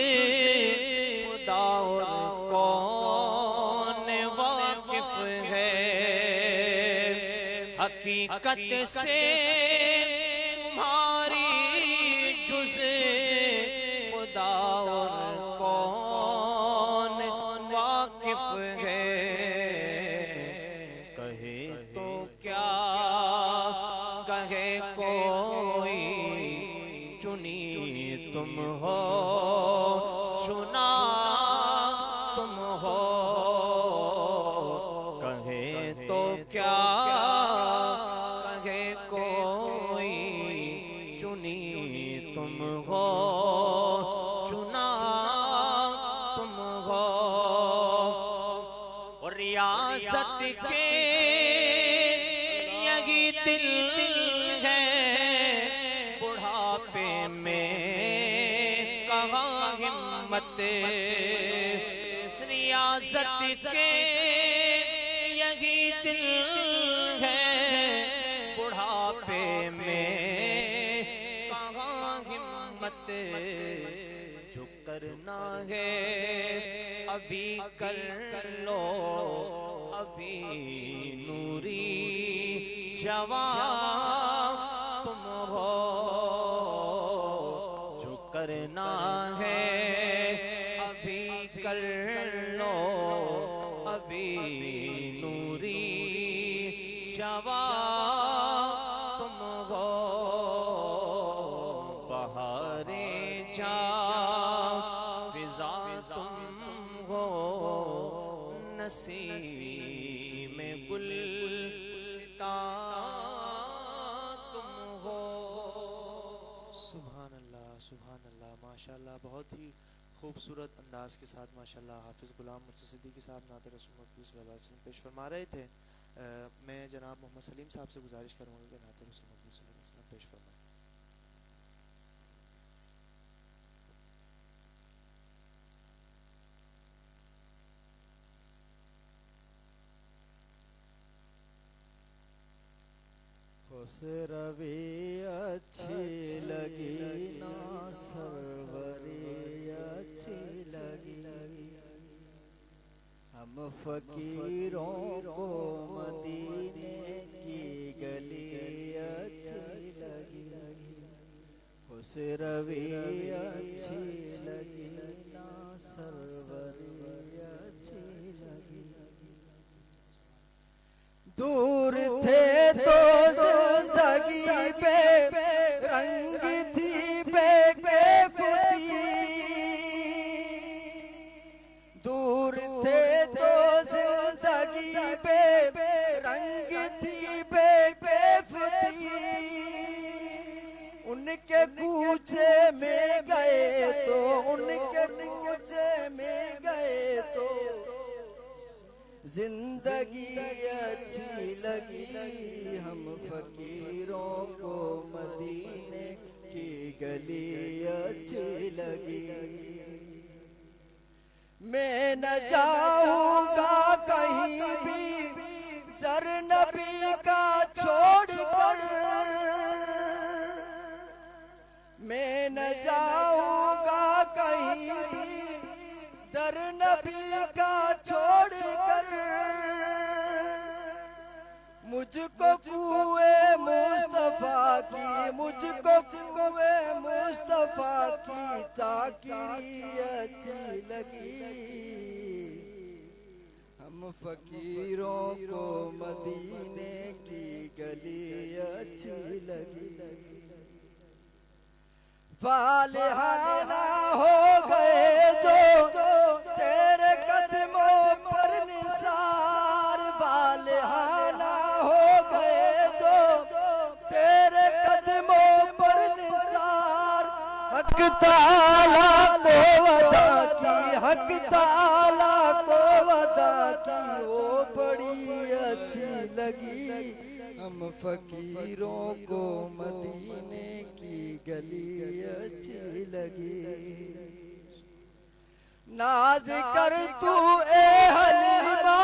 خدا اور کون واقف ہے. حقیقت سے تمہاری جز خدا اور کون واقف ہے. کہے تو کیا کہے کوئی، چنی تم ہو، چنا تم ہو. کہے تو کیا کہے کوئی، چنی تم ہو، چنا تم ہو. اور ریاست کے یہی دل ہے، بڑھاپے میں کہاں ہمت. ریاست کے یہی دل ہے، بڑھاپے میں کہاں ہمت. جو کرنا ہے ابھی کر لو، ابھی نوری جوان تم ہو. جو کرنا ہے ابھی کر لو، ابھی نوری جوان تم ہو. بہار جاں فضا تم ہو، نسیم گل ستا تم ہو. سبحان اللہ، سبحان اللہ، ماشاءاللہ. بہت ہی خوبصورت انداز کے ساتھ ماشاءاللہ حافظ غلام مرتضی صدیقی صاحب نعت رسول مقبول صلی اللہ علیہ وسلم پیش فرما رہے تھے. میں جناب محمد سلیم صاحب سے گزارش کروں گا کہ نعت رسول مقبول صلی اللہ علیہ وسلم پیش فرمائیں. خسروی اچھی لگی نا سروری اچھی لگی ہم فقیروں کو مدینے کی گلی اچھی لگی خسروی اچھی لگی نا سروری اچھی لگی دور تھے تو زندگی پہ رنگ تھی بے فتی دور تھے تو زندگی پہ رنگ تھی بے فتی ان کے کوچے میں گئے تو ان کے کوچے میں گئے تو زندگی اچھی لگی ہم فقیروں کو مدینے کی گلی اچھی لگی میں نہ جاؤں گا کہیں بھی در نبی کا چھوڑ کر میں نہ جاؤں گا کہیں بھی در نبی کا چھوڑ کر مجھ کو کوئے مصطفیٰ کی مجھ کو کوئے مصطفیٰ کی چاکی اچھی لگی ہم فقیروں کو مدینے کی گلی اچھی لگی فالحانہ ہو گئے جو تیرے قدموں پر نثار فالحانہ ہو گئے جو تیرے قدموں پر نثار حق تعالیٰ کو وعدہ کی حق تعالیٰ کو وعدہ کی وہ بڑی اچھی لگی ہم فقیروں کو مدینے کی گلی اچھی لگی ناز کر تو اے حلیمہ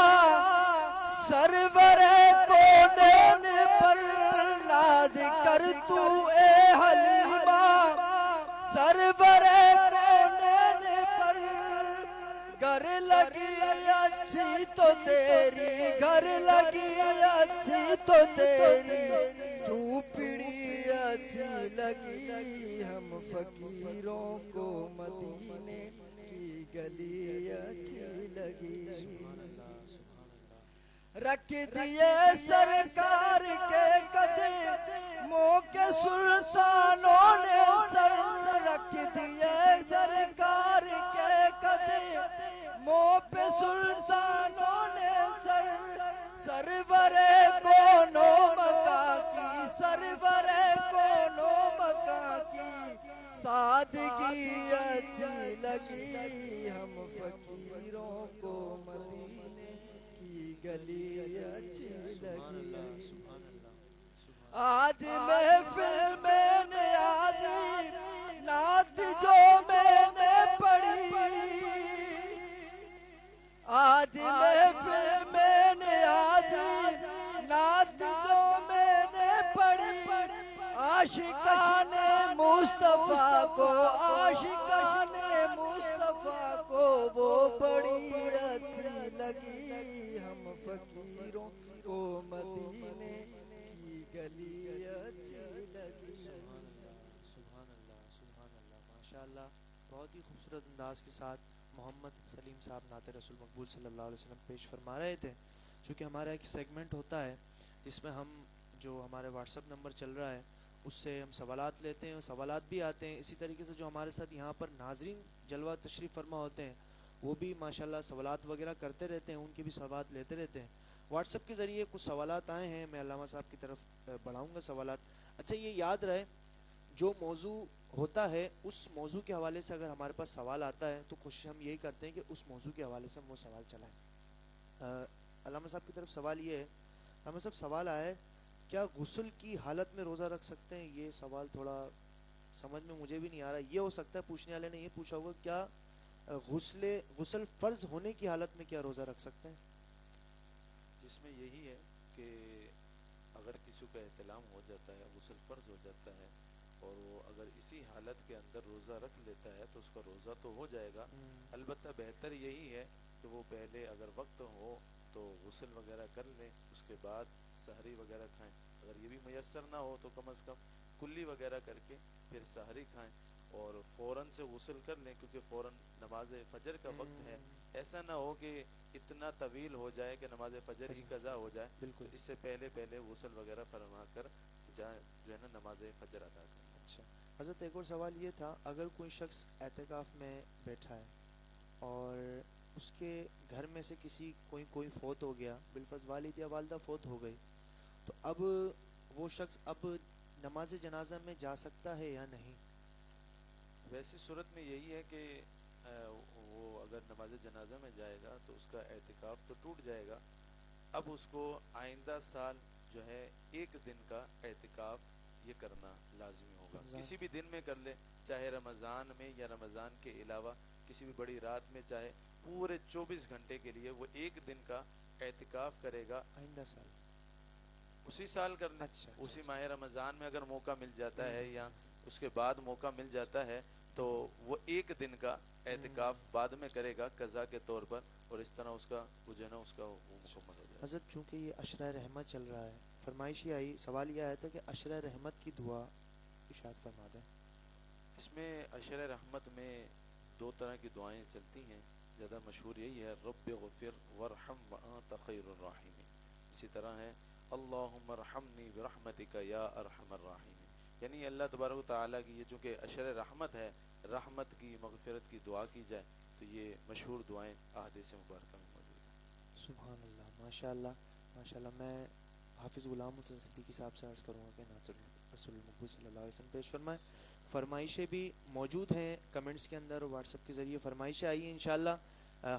سرور کونین پر ناز کر تو اے حلیمہ سرور کونین پر گھر لگی اچھی تو تیری گھر لگی اچھی تو تیری جھوپڑی اچھی لگی ہم فقیروں کو مدینے کی گلی اچھی لگی رکھ دیے سرکار کے قدموں کے سلطانوں نے سر رکھ دیے سرکار کے قدموں پہ سلطانوں نے سر سرور کونوں مکہ کی سرور کونوں مکہ کی سادگی اچھی لگی ہم فقیروں کو مدینے کی گلی اچھی لگی آج محفل میں نیازی نعت جو میں نے پڑھی آج محفل میں نیازی نعت جو میں نے پڑھی عاشقان مصطفیٰ کو عاشقان مصطفیٰ کو وہ بڑی اچھی لگی ہم فقیروں کو مدینے کی گلی اچھی لگی سبحان اللہ ماشاءاللہ بہت ہی خوبصورت انداز کے ساتھ محمد سلیم صاحب نعت رسول مقبول صلی اللہ علیہ وسلم پیش فرما رہے تھے. چونکہ ہمارا ایک سیگمنٹ ہوتا ہے جس میں ہم جو ہمارے واٹس اپ نمبر چل رہا ہے اس سے ہم سوالات لیتے ہیں اور سوالات بھی آتے ہیں. اسی طریقے سے جو ہمارے ساتھ یہاں پر ناظرین جلوہ تشریف فرما ہوتے ہیں وہ بھی ماشاءاللہ سوالات وغیرہ کرتے رہتے ہیں, ان کے بھی سوالات لیتے رہتے ہیں. واٹس اپ کے ذریعے کچھ سوالات آئے ہیں, میں علامہ صاحب کی طرف بڑھاؤں گا سوالات. اچھا یہ یاد رہے جو موضوع ہوتا ہے اس موضوع کے حوالے سے اگر ہمارے پاس سوال آتا ہے تو کوشش ہم یہی کرتے ہیں کہ اس موضوع کے حوالے سے ہم وہ سوال چلائیں. علامہ صاحب کی طرف سوال یہ ہے، علامہ صاحب سوال آیا ہے کیا غسل کی حالت میں روزہ رکھ سکتے ہیں؟ یہ سوال تھوڑا سمجھ میں مجھے بھی نہیں آ رہا. یہ ہو سکتا ہے پوچھنے والے نے یہ پوچھا ہوگا کیا غسل فرض ہونے کی حالت میں کیا روزہ رکھ سکتے ہیں؟ جس میں یہی ہے کہ اگر کسی کا احتلام ہو جاتا ہے، غسل فرض ہو جاتا ہے، اور وہ اگر اسی حالت کے اندر روزہ رکھ لیتا ہے تو اس کا روزہ تو ہو جائے گا. البتہ بہتر یہی ہے کہ وہ پہلے اگر وقت ہو تو غسل وغیرہ کر لیں، اس کے بعد سحری وغیرہ کھائیں. اگر یہ بھی میسر نہ ہو تو کم از کم کلی وغیرہ کر کے پھر سحری کھائیں، اور فوراً سے غسل کر لیں کیونکہ فوراً نماز فجر کا وقت ہے. ایسا نہ ہو کہ اتنا طویل ہو جائے کہ نماز فجر ہی قضا ہو جائے. بالکل. اس سے پہلے غسل وغیرہ فرما کر جو ہے نا نماز فجر ادا کریں. اچھا حضرت، ایک اور سوال یہ تھا، اگر کوئی شخص اعتکاف میں بیٹھا ہے اور اس کے گھر میں سے کوئی فوت ہو گیا، بالفرض والد یا والدہ فوت ہو گئی، تو اب وہ شخص اب نماز جنازہ میں جا سکتا ہے یا نہیں؟ ویسی صورت میں یہی ہے کہ وہ اگر نماز جنازہ میں جائے گا تو اس کا اعتکاف تو ٹوٹ جائے گا. اب اس کو آئندہ سال جو ہے ایک دن کا اعتکاف یہ کرنا لازمی ہوگا. کسی بھی دن میں کر لے، چاہے رمضان میں یا رمضان کے علاوہ کسی بھی بڑی رات میں، چاہے پورے 24 گھنٹے کے لیے وہ ایک دن کا اعتکاف کرے گا. آئندہ سال اسی سال کر لیں. اسی ماہ رمضان میں اگر موقع مل جاتا ہے یا اس کے بعد موقع مل جاتا ہے تو وہ ایک دن کا اعتکاف بعد میں کرے گا قضا کے طور پر، اور اس طرح اس کا وہ جو ہے نا اس کا وہ مکمل ہو جائے گا. حضرت چونکہ یہ عشرہ رحمت چل رہا ہے، فرمائش یہ آئی، سوال یہ آیا تھا کہ عشرہ رحمت کی دعا ارشاد فرما دیں. اس میں عشرہ رحمت میں دو طرح کی دعائیں چلتی ہیں. زیادہ مشہور یہی ہے رب غفر ورحم وانت خیر الراحمین. اسی طرح ہے اللہم ارحمنی برحمتک یا ارحم الراحمین. یعنی اللہ تبارک و تعالیٰ کی یہ چونکہ عشر رحمت ہے، رحمت کی مغفرت کی دعا کی جائے تو یہ مشہور دعائیں احادیث مبارکہ میں موجود ہیں. سبحان اللہ، ماشاء اللہ ماشاء اللہ. میں حافظ غلام حسین صدیقی صاحب سے عرض کروں گا کہ ناصر رسول المقبول صلی اللہ علیہ وسلم پیش فرمائے. فرمائشیں بھی موجود ہیں کمنٹس کے اندر، واٹس ایپ کے ذریعے فرمائشیں آئی ہیں. انشاءاللہ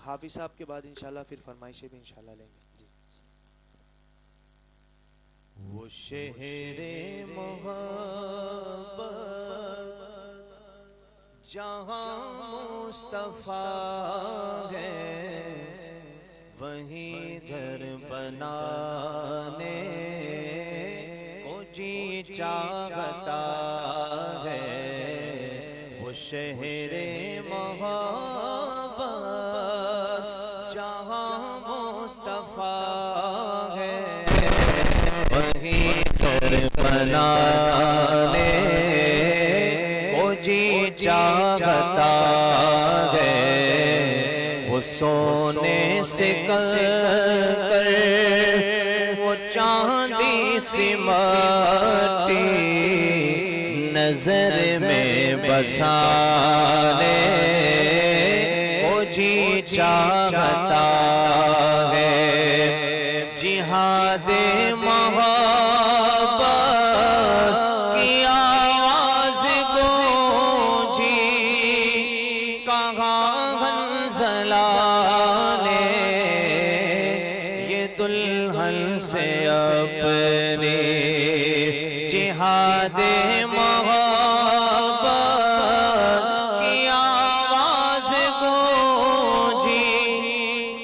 حافظ صاحب کے بعد انشاءاللہ پھر فرمائشیں بھی انشاءاللہ لیں گے. جی. وہ شہر محبت جہاں مصطفیٰ ہے، وہیں گھر بنانے کو جی چاہتا ہے. وہ شہر محبت جہاں مصطفیٰ ہے، وہیں گھر بنانے کو جی چاہتا ہے. وہ سونے سے کر وہ چاندی سی مٹی نظر میں بسانے کو جی چاہتا ہے. جہاد محبت کی آواز گونجی کہاں حنظلہ نے یہ دلہن سے اپنی جہاد محبت کی آواز گونجی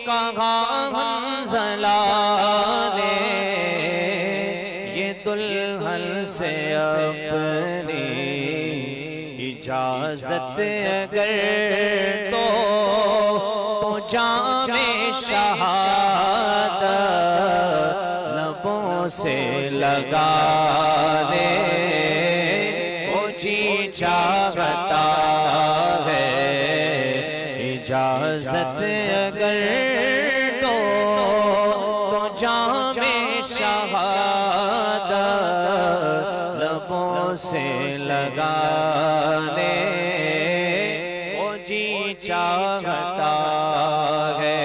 کہاں حنظلہ نے یہ دلہن سے اپنی اجازت اگر تو جام شہادت لبوں سے لگا دے وہ جی چاہتا ہے. اجازت اگر تو جام شہادت لبوں سے لگانے وہ جی چاہتا ہے.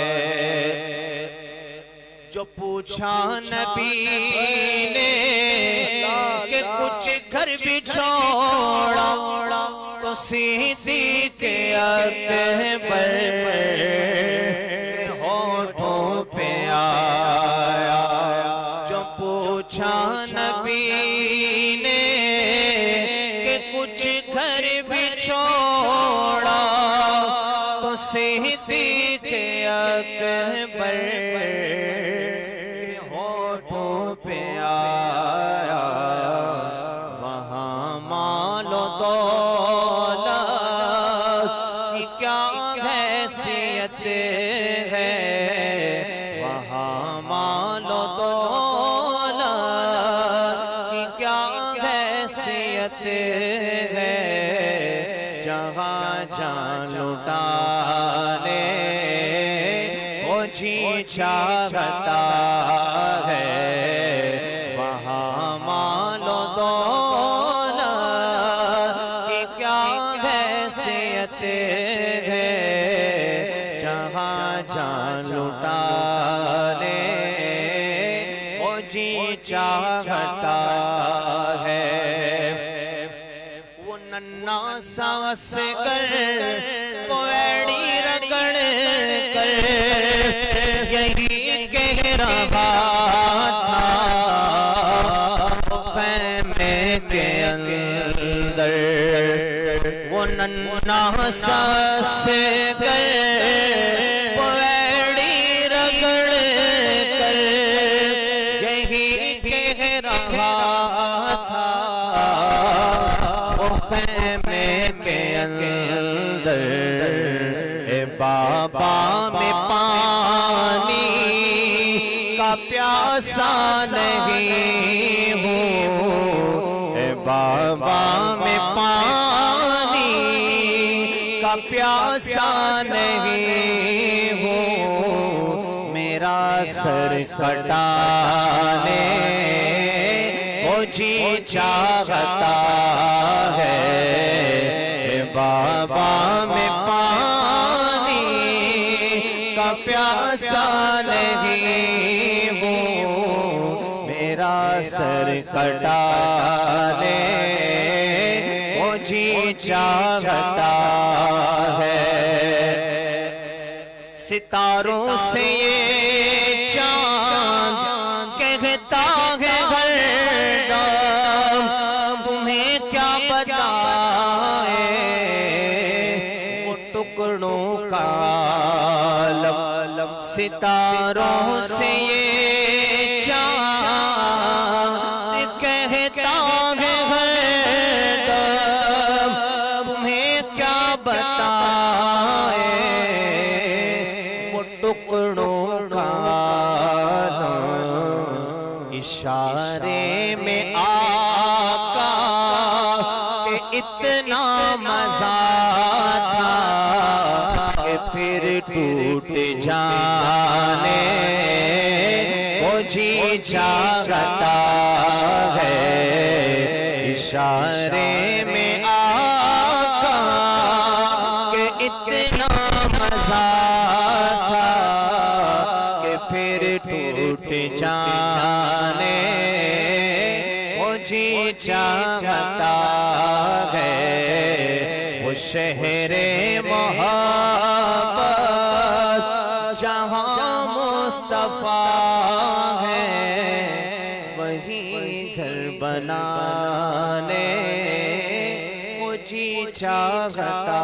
جو پوچھا نبی نے کہ کچھ گھر بھی چھوڑا تو صدیق اکبر کے ہونٹوں پہ آیا جو پوچھا نبی نے کہ کچھ گھر بھی چھوڑا تو صدیق اکبر کے ہونٹوں پہ آیا وہاں مال و دولت کی کیا حیثیت ہے وہاں مال و دولت کی کیا حیثیت ہے جہاں جان لٹا لے وہ جی چاہتا ہے وہاں مال و دولت کی کیا حیثیت ہے جہاں جان لٹا لے وہ جی چاہتا ہے وہ ننھا سا اصغر کوڑی رگڑ کر یہی کہہ رہا تھا خیمے کے اندر وہ ننھا سا اصغر کوڑی رگڑ کر یہی کہہ رہا تھا وہ خیمے کے اندر اے بابا میں پانی کا پیاسا نہیں ہوں اے بابا میں پانی کا پیاسا نہیں ہوں میرا سر کٹانے وہ جی چاہتا ہے اے بابا میں پانی کا پیاسا نہیں ہوں میرا سر کٹانے وہ جی چاہتا ہے ستاروں سے یہ چاند کہتا ہے ہر دم تمہیں کیا بتائے وہ ٹکڑوں کا عالم ستاروں سے یہ چاند کہتا ہے ہر دم تمہیں کیا بتائے وہ ٹکڑوں کا عالم اشارے میں آقا کہ اتنا مزہ تھا کہ پھر ٹوٹ جانے وہ جی چاہتا ہے اشارے میں آقا کہ اتنا مزہ تھا کہ پھر ٹوٹ جانے وہ جی چاہتا ہے وہ شہر محبت جہاں مصطفیٰ ہے وہی گھر بنانے وہ جی چاہتا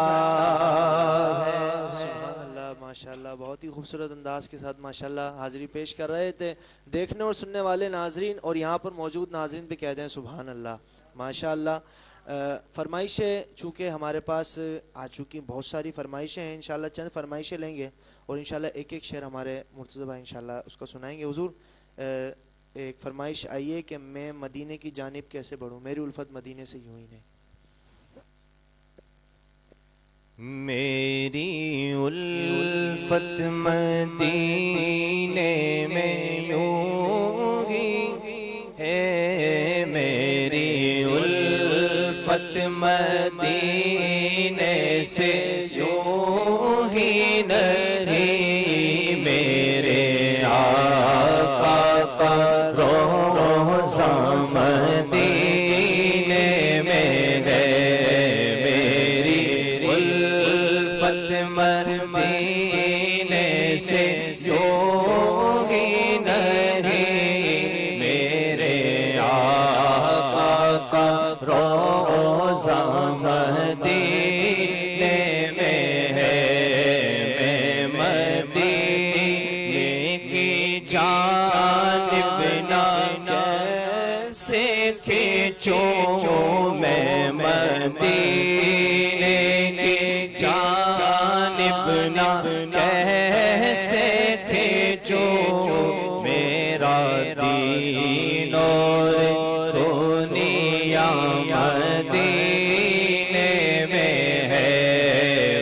ہے سبحان اللہ ماشاءاللہ بہت ہی خوبصورت انداز کے ساتھ ماشاءاللہ حاضری پیش کر رہے تھے دیکھنے اور سننے والے ناظرین اور یہاں پر موجود ناظرین بھی کہہ دیں سبحان اللہ ماشاءاللہ فرمائشیں چونکہ ہمارے پاس آ چکی بہت ساری فرمائشیں ہیں انشاءاللہ چند فرمائشیں لیں گے اور انشاءاللہ ایک ایک شعر ہمارے مرتضی بھائی انشاءاللہ اس کو سنائیں گے حضور ایک فرمائش آئیے کہ میں مدینے کی جانب کیسے بڑھوں میری الفت مدینے سے یوں ہی نہیں میری الفت مدینے میں یوں ہی ہے میری الفت مدینے سے یوں ہی نہیں میرے آقا سوگی نہیں میرے آقا کا روضہ مدینے میں ہے میں مدینے کی جانب نہ کیسے کھینچوں میں مدینے کی جانب نہ کیسے کھینچوں میرا دین اور دنیا مدینے میں ہے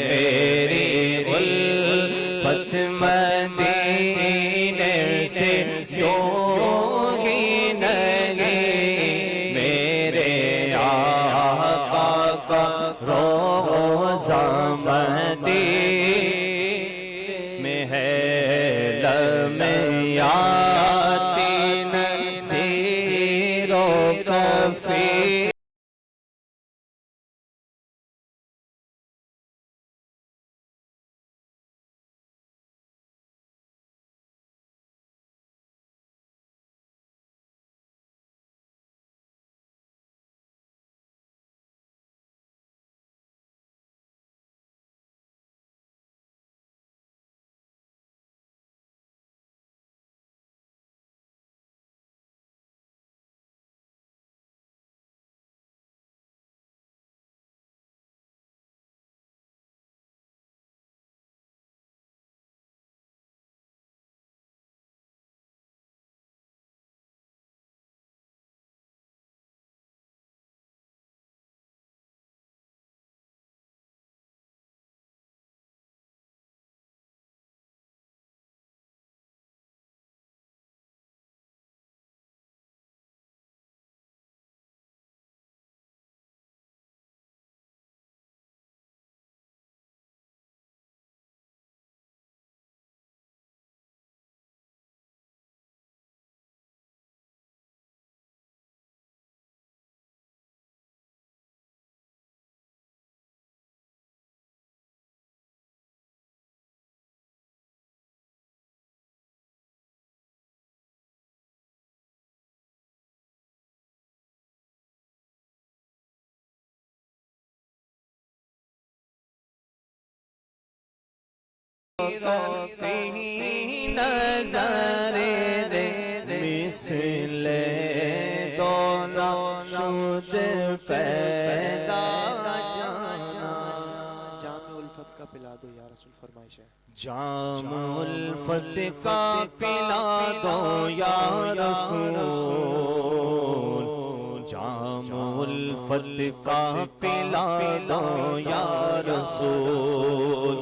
میری الفت مدینے سے یوں ہی نہیں میرے آقا کا روضہ مدینے میں ہے لمیاتی نذیر و کفی فی نظر مثل دونوں شد پیدا جام الفت کا پلا دو یا رسول فرمائش ہے جام الفت کا پلا دو یا رسول جام الفت کا پلا دو یا رسول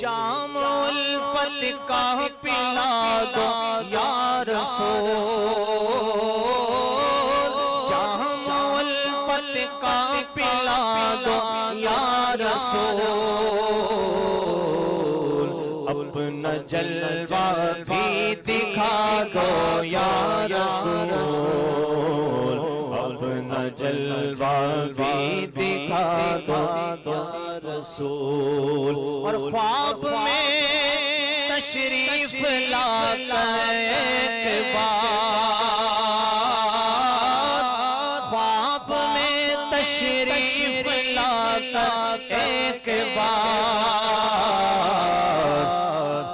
جام الفت کا پلا دو یا رسول جام الفت کا پلا دو یا رسول اپنا جلوہ بھی دکھا دو یا رسول اپنا جلوہ بھی دکھا دو یا رسول اور خواب میں تشریف لاتا ایک بار خواب میں تشریف لاتا ایک بار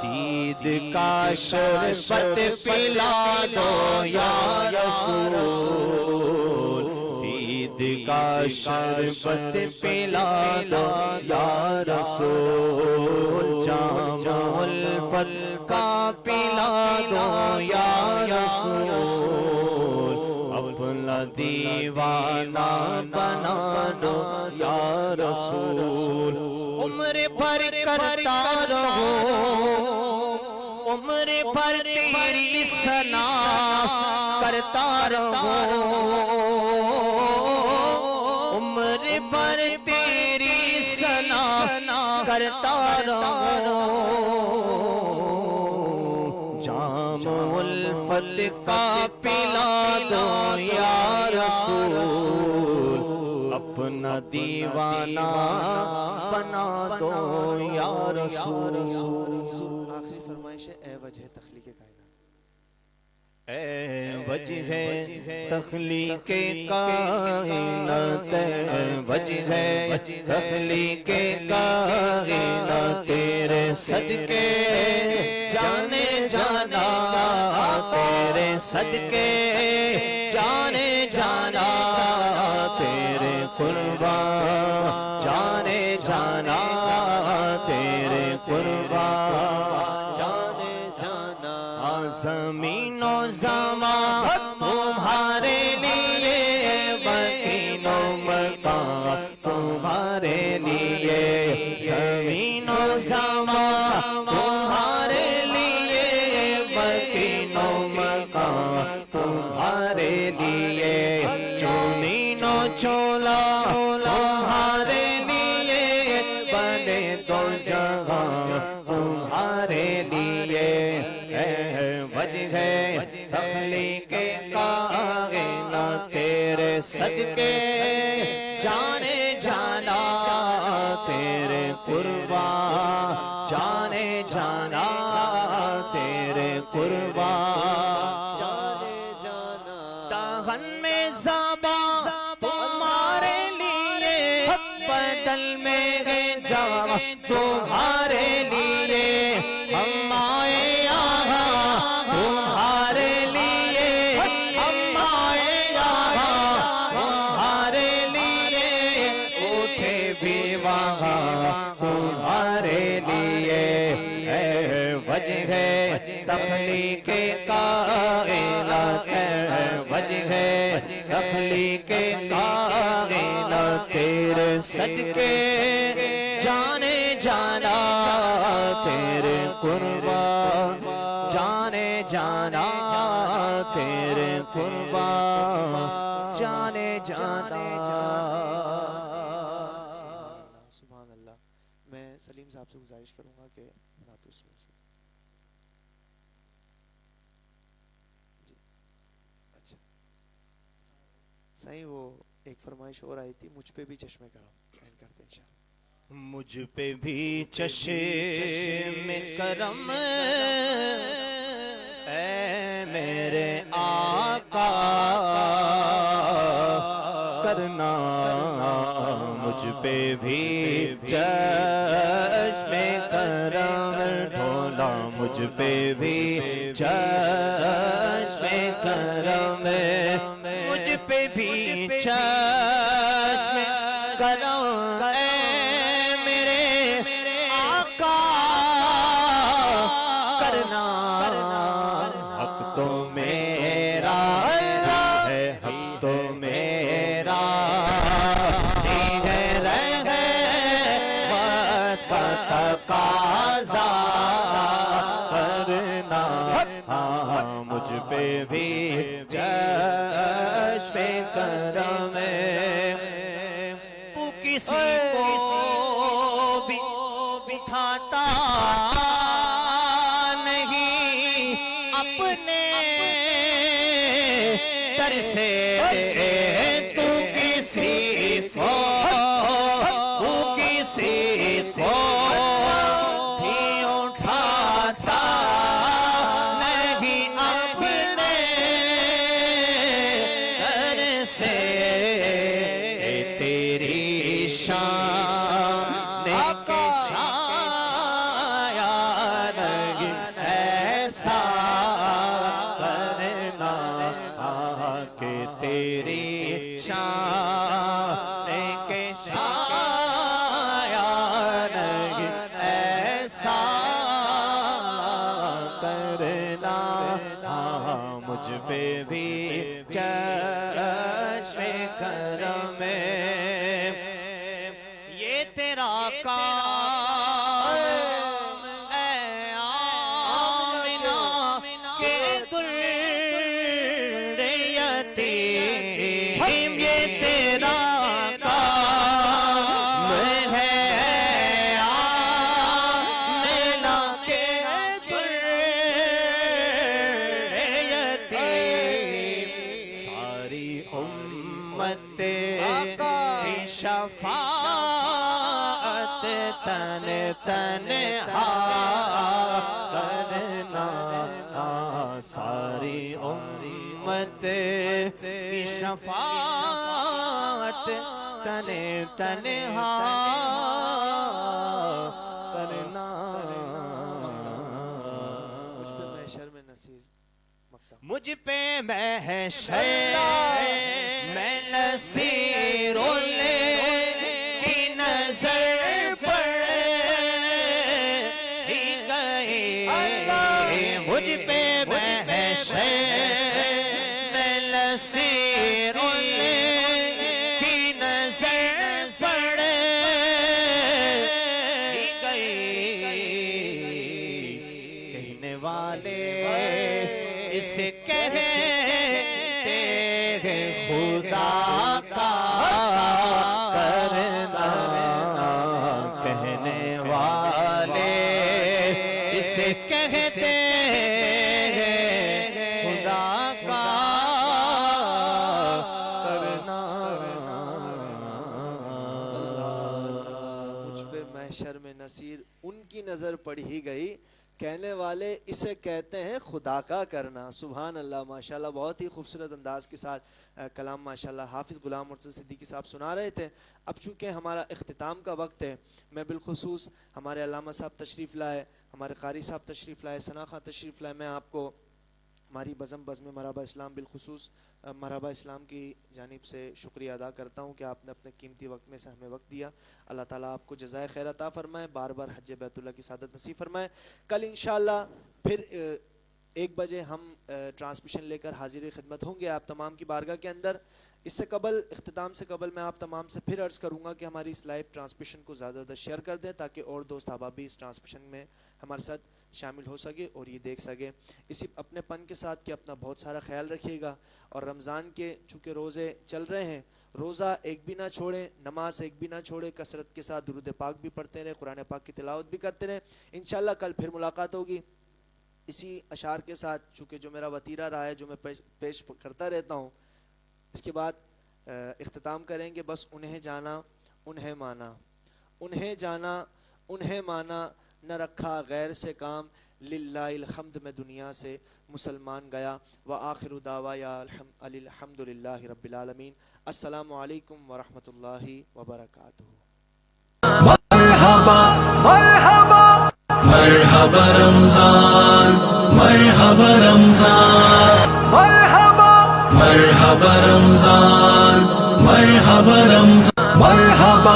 دید کا شربت پلا دو یا رسول دید کا شربت پلا دو یا رسول جام الفت کا پلا دو یا رسول اپنا دیوانہ بنا دو یا رسول عمر بھر کرتا رہو عمر بھر تیری ثنا کرتا رہو عمر بھر تیری ثنا کرتا رہو جام الفت کا پلا دو یا رسول اپنا دیوانہ بنا دو یا رسول آخری فرمائش ہے اے وجہ تخلیق کائنات. اے وجہ تخلیق کائنات، وجہ تخلیق کائنات، تیرے صدقے جانے جانا، تیرے صدقے جانے جانا، تیرے قربان جانے جانا، تیرے قربان جانے جانا. زمین و زمان تمہارے لیے، مکین و مکان تمہارے لیے، زمین و زمان تمہارے لیے، مکین و مکان تمہارے لیے، چونین و چولا تمہارے لیے، بنے دو جہاں تمہارے لیے. وجہ تخلیق کائنات، تیرے صدقے جانے جانا، تیرے قربان جانے جانا، تیرے قربان جانے جانا. دہن میں زبان تمہارے لیے، بدل میں جواب تمہارے لیے، ہم آئے یہاں تمہارے لیے، ہم آئے یہاں تمہارے لیے، اٹھے بھی وہاں تمہارے لیے. اے وجہ تخلیق کائنات، وجہ تخلیق کائنات، تیرے صدقے جانے جانا، تیرے قربان جانے جانا، تیرے قربان جانے جانا. سبحان اللہ. میں سلیم صاحب سے گزارش کروں گا کہ نعت رسول سے. جی اچھا صحیح. وہ ایک فرمائش اور آئی تھی، مجھ پہ بھی چشمے کرم کرتے ہیں انشاءاللہ. مجھ پہ بھی چشم کرم اے میرے آقا کرنا، مجھ پہ بھی چشم کرم ڈھولا، مجھ پہ بھی چشم کرم، مجھ پہ بھی چشم کرم اے میرے آقا کرنا. حق تو میرا ہے، حق تو میرا ہے، رحمت کا تقاضا کرنا. ہاں مجھ پہ بھی چشم کرم، تو کسی کو بھی بٹھاتا نہیں اپنے در سے، تو کسی کو بھی اٹھاتا نہیں اپنے در سے. تیری شان کے شاید ایسا کرنا کہ تیری شان کے شاید ایسا کرنا. مجھ پہ بھی چشم کرم، یہ تیرا کام اے آمنہ کے در یتیم، یہ تیرا کام ہے آمنہ کے در یتیم. ساری امت کی شفاعت تنہا کرنا. ساری امت کی شفاعت تنے تنہا کرنا مجھ پہ محشر میں نصیر کی نظر پڑے ہی گئی مجھ پہ محشر میں نصیر کی نظر پڑے ہی گئی کہنے والے اسے کہتے ہیں خدا کا کرنا کہنے والے اسے کہتے ہیں خدا کا کرنا مجھ پہ محشر میں نصیر ان کی نظر پڑ ہی گئی کہنے والے اسے کہتے ہیں خدا کا کرنا. سبحان اللہ. ماشاءاللہ بہت ہی خوبصورت انداز کے ساتھ کلام ماشاءاللہ حافظ غلام مرتضی صدیقی صاحب سنا رہے تھے. اب چونکہ ہمارا اختتام کا وقت ہے میں بالخصوص ہمارے علامہ صاحب تشریف لائے ہمارے قاری صاحب تشریف لائے ثنا خان تشریف لائے میں آپ کو ہماری بزم مرحبا اسلام بالخصوص مرحبا اسلام کی جانب سے شکریہ ادا کرتا ہوں کہ آپ نے اپنے قیمتی وقت میں سے ہمیں وقت دیا. اللہ تعالیٰ آپ کو جزائے خیر عطا فرمائے بار بار حج بیت اللہ کی سعادت نصیب فرمائے. کل انشاءاللہ پھر 1 بجے ہم ٹرانسمیشن لے کر حاضر خدمت ہوں گے آپ تمام کی بارگاہ کے اندر. اس سے قبل اختتام سے قبل میں آپ تمام سے پھر عرض کروں گا کہ ہماری اس لائیو ٹرانسمیشن کو زیادہ زیادہ شیئر کر دیں تاکہ اور دوست احباب بھی اس ٹرانسمیشن میں ہمارے ساتھ شامل ہو سکے اور یہ دیکھ سکے. اسی اپنے پن کے ساتھ کہ اپنا بہت سارا خیال رکھیے گا اور رمضان کے چونکہ روزے چل رہے ہیں روزہ ایک بھی نہ چھوڑیں نماز ایک بھی نہ چھوڑیں کثرت کے ساتھ درود پاک بھی پڑھتے رہیں قرآن پاک کی تلاوت بھی کرتے رہیں. انشاءاللہ کل پھر ملاقات ہوگی اسی اشعار کے ساتھ چونکہ جو میرا وتیرہ رہا ہے جو میں پیش کرتا رہتا ہوں. اس کے بعد اختتام کریں گے. بس انہیں جانا انہیں مانا انہیں جانا انہیں مانا نہ رکھا غیر سے کام للہ الحمد میں دنیا سے مسلمان گیا وآخر دعوایا الحمد للہ رب العالمین. السلام علیکم ورحمۃ اللہ وبرکاتہ. مرحبا مرحبا مرحبا رمضان مرحبا رمضان مرحبا مرحبا رمضان مرحبا رمضان مرحبا